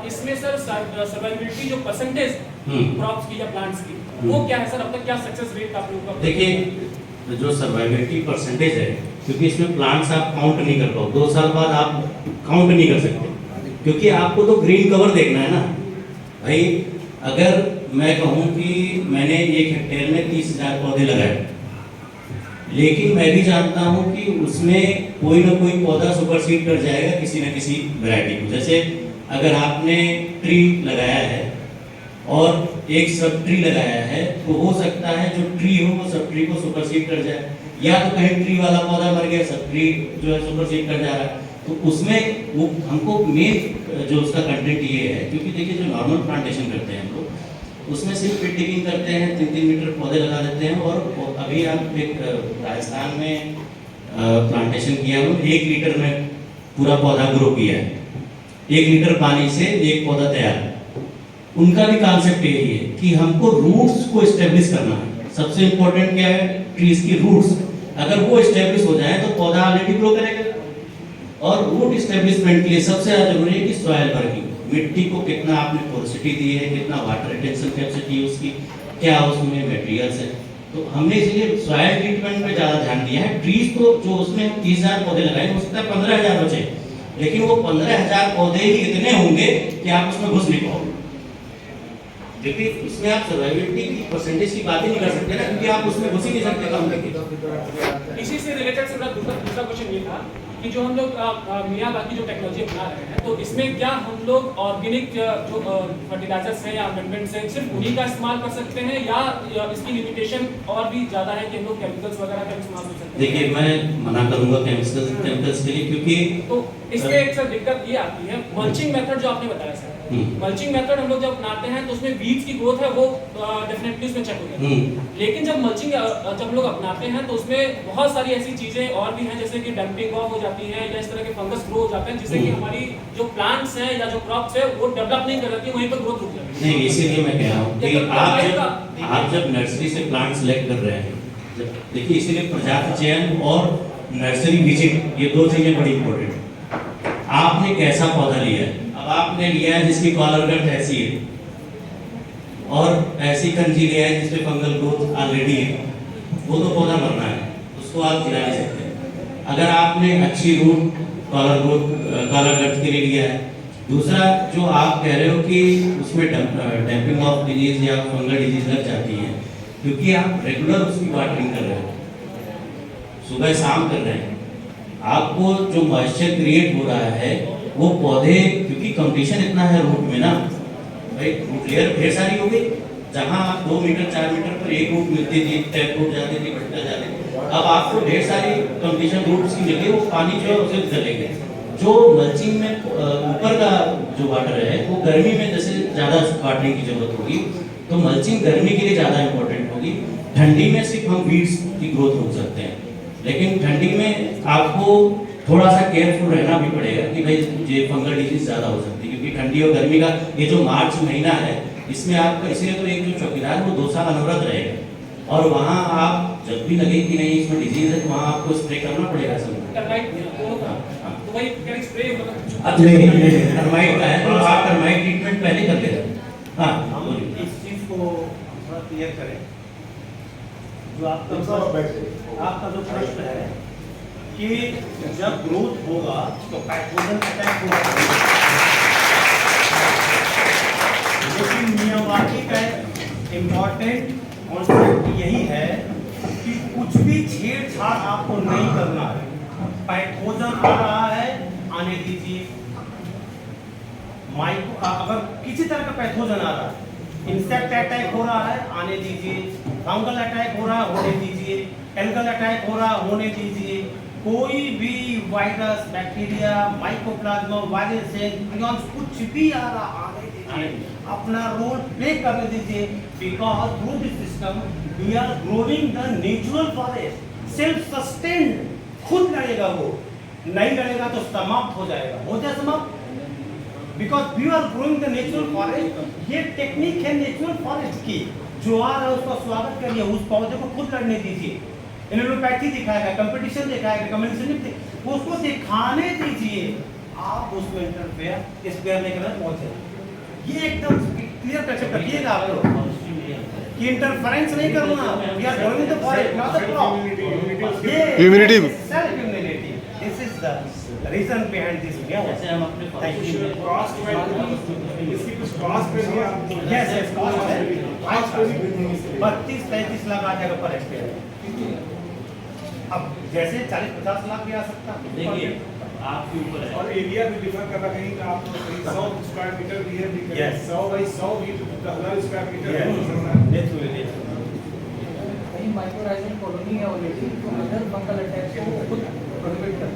इसमें सर सर्वाइवबिलिटी जो परसेंटेज क्रॉप्स की या प्लांट्स की, वो क्या है सर? अब तक क्या सक्सेस रेट आप लोगों का? देखिए जो सर्वाइवबिलिटी परसेंटेज है, क्योंकि इसमें प्लांट्स आप काउंट नहीं कर पाओ, 2 साल बाद आप काउंट नहीं कर सकते, क्योंकि आपको तो ग्रीन कवर देखना है ना भाई। अगर मैं कहूँ कि मैंने 1 हेक्टेयर में 30,000 पौधे लगाए, लेकिन मैं भी जानता हूँ कि उसमें कोई ना कोई पौधा सुपरसीड कर जाएगा किसी न किसी वैरायटी को। जैसे अगर आपने ट्री लगाया है और एक सब ट्री लगाया है, तो हो सकता है जो ट्री हो वो सब ट्री को सुपरसीड कर जाए, या तो कहीं ट्री वाला पौधा मर गया, सब ट्री जो है सुपरसीड कर जा रहा है। तो उसमें वो हमको मेन जो उसका कंटेंट ये है, क्योंकि देखिए जो नॉर्मल प्लांटेशन करते हैं हम लोग, उसमें सिर्फ डिगिंग करते हैं, 3-3 मीटर पौधे लगा देते हैं, और अभी हम एक राजस्थान में प्लांटेशन किया हूँ, 1 लीटर में पूरा पौधा ग्रो किया है, 1 लीटर पानी से 1 पौधा तैयार। उनका भी कॉन्सेप्ट यही है कि हमको रूट्स को एस्टेब्लिश करना है। सबसे इम्पोर्टेंट क्या है? ट्रीज की रूट्स। अगर वो एस्टेब्लिश हो जाए तो पौधा ऑलरेडी ग्रो करेगा। और रूट एस्टेब्लिशमेंट के लिए सबसे ज़्यादा जरूरी है कि सॉइल वर्किंग, मिट्टी को कितना आपने पोरोसिटी दी है, कितना वाटर रिटेंशन कैपेसिटी है उसकी, क्या उसमें मटेरियल्स है। तो हमने इसलिए सॉइल ट्रीटमेंट पे ज़्यादा ध्यान दिया है। ट्रीज को जो उसमें 30,000 पौधे लगाए, हो सकता है 15,000 बचे, लेकिन वो 15,000 पौधे ही इतने होंगे कि आप उसमें घुस नहीं पाओगे, क्योंकि उसमें आप सर्वाइवबिलिटी की परसेंटेज की बात ही नहीं कर सकते ना, क्योंकि आप उसमें घुस ही नहीं सकते कम करके। इसी से रिलेटेड मेरा दूसरा क्वेश्चन ये था कि जो हम लोग मियाँ बाकी जो टेक्नोलॉजी बना रहे हैं, तो इसमें क्या हम लोग ऑर्गेनिक जो फर्टिलाइजर्स हैं या अमेंडमेंट्स हैं, सिर्फ उन्हीं का इस्तेमाल कर सकते हैं, या इसकी लिमिटेशन और भी ज़्यादा है कि हम लोग केमिकल्स वगैरह का इस्तेमाल कर सकते हैं? देखिए मैं मना करूंगा केमिकल्स के लिए, क्योंकि तो इसमें एक सर दिक्कत ये आती है, मल्चिंग मेथड जो आपने बताया सर, मल्चिंग मेथड हम लोग जब अपनाते हैं तो उसमें वीड्स की ग्रोथ है वो डेफिनेटली उसमें चेक हो जाती है। लेकिन जब मल्चिंग जब हम लोग अपनाते हैं तो उसमें बहुत सारी ऐसी चीजें और भी हैं, जैसे कि डंपिंग ऑफ हो जाती है, या इस तरह के फंगस ग्रो हो जाते हैं, जिससे कि हमारी जो प्लांट्स हैं या जो क्रॉप्स है वो डेवलप नहीं कर जाती, वहीं पर ग्रोथ रुक जाती है। नहीं, इसीलिए मैं कह रहा हूँ कि आप जब नर्सरी से प्लांट सेलेक्ट कर रहे हैं, देखिए इसीलिए प्रजाति चयन और नर्सरी विजिट, ये 2 चीजें बड़ी इंपॉर्टेंट है। आपने कैसा पौधा लिया है? अब आपने लिया है जिसकी कॉलर गर्थ ऐसी है, और ऐसी कंजीलिया है जिसपे फंगल ग्रोथ ऑलरेडी है, वो तो पौधा मरना है, उसको आप गिरा नहीं सकते। अगर आपने अच्छी root collar growth collar girth के लिए लिया है। दूसरा जो आप कह रहे हो कि उसमें डैम्पिंग ऑफ डिजीज या फंगल डिजीज लग जाती है, क्योंकि आप रेगुलर उसकी वाटरिंग कर रहे हो, सुबह शाम कर रहे हैं, आपको जो मॉइस्चर क्रिएट हो रहा है वो पौधे, क्योंकि कंपटीशन इतना है रूट में ना भाई, रूट लेयर ढेर सारी हो गई, जहाँ 2 मीटर 4 मीटर पर एक रूट मिलती थी, टैप रूट जाती थी, भटका जाते, अब आपको ढेर सारी कंपटीशन रूट्स की मिल गई, वो पानी जो है उसे चलेंगे। जो मल्चिंग में ऊपर का जो वाटर है वो गर्मी में जैसे ज़्यादा वाटरिंग की जरूरत होगी, तो मल्चिंग गर्मी के लिए ज़्यादा इंपॉर्टेंट होगी। ठंडी में सिर्फ हम वीड्स की ग्रोथ रोक सकते हैं, लेकिन ठंडी में आपको थोड़ा सा केयरफुल रहना भी पड़ेगा कि भाई ये फंगल डिजीज ज़्यादा हो सकती है, क्योंकि ठंडी और गर्मी का ये जो मार्च महीना है इसमें आपका, इसलिए तो एक जो चौकीदार वो 2 साल अनवरत रहेगा, और वहाँ आप जब भी लगे कि नहीं इसमें डिजीज है तो वहाँ आपको स्प्रे करना पड़ेगा सब। तो भाई क्या स्प्रे मतलब अब टर्माइट का है तो आप टर्माइट ट्रीटमेंट पहले कर लेते। हाँ, हम इस चीज को थोड़ा क्लियर करें, जो आपका जो प्रश्न है कि जब ग्रोथ होगा तो पैथोजन अटैक होगा, लेकिन मियावाकी का इम्पोर्टेंट कॉन्सेप्ट यही है कि कुछ भी छेड़छाड़ आपको नहीं करना है। पैथोजन आ रहा है, आने दीजिए। माइक्रो अगर किसी तरह का पैथोजन आ रहा है, इंसेक्ट अटैक हो रहा है, आने दीजिए, फंगल अटैक हो रहा है, होने दीजिए, एल्गल अटैक हो रहा है, होने दीजिए, कोई भी virus, bacteria, mycoplasma, virus, prions कुछ भी आ रहा, आने दीजिए, अपना रोल प्ले करने दीजिए, because through this system we are growing the natural forest, self sustained, खुद लड़ेगा, वो नहीं लड़ेगा तो समाप्त हो जाएगा, हो जाए समाप्त, because we are growing the natural forest. ये टेक्निक है नेचुरल फॉरेस्ट की, जो आ रहा है उसका स्वागत करिए, उस पौधे को खुद लड़ने दीजिए, एलोपैथी दिखाएगा, कंपटीशन दिखाएगा, कम्युनिकेशन उसको दिखाने दीजिए, आप उसमें इंटरफेयर स्पेयर नहीं करना पहुंचे। ये एकदम क्लियर कंसेप्ट रखिएगा आप लोग कि इंटरफेरेंस नहीं करना, we are growing the forest not the crop. ये Immunity. Self immunity, this is the reason behind this. जैसे हम अपने कॉस्ट में इसकी कुछ कॉस्ट पे भी आप यस यस कॉस्ट है 32-33 लाख आ जाएगा पर हेक्टेयर। अब जैसे 40-50 लाख भी आ सकता है, देखिए आपके ऊपर है, और एरिया भी डिफर कर रहा है, कहीं का आपको कहीं 100 स्क्वायर मीटर भी है, Yes. 100 बाई 100 भी 1000 स्क्वायर मीटर Yes. भी हो सकता है। नेचुरली कहीं माइक्रोराइजल कॉलोनी है ऑलरेडी, तो अदर फंगल अटैक को खुद प्रोहिबिट करता है।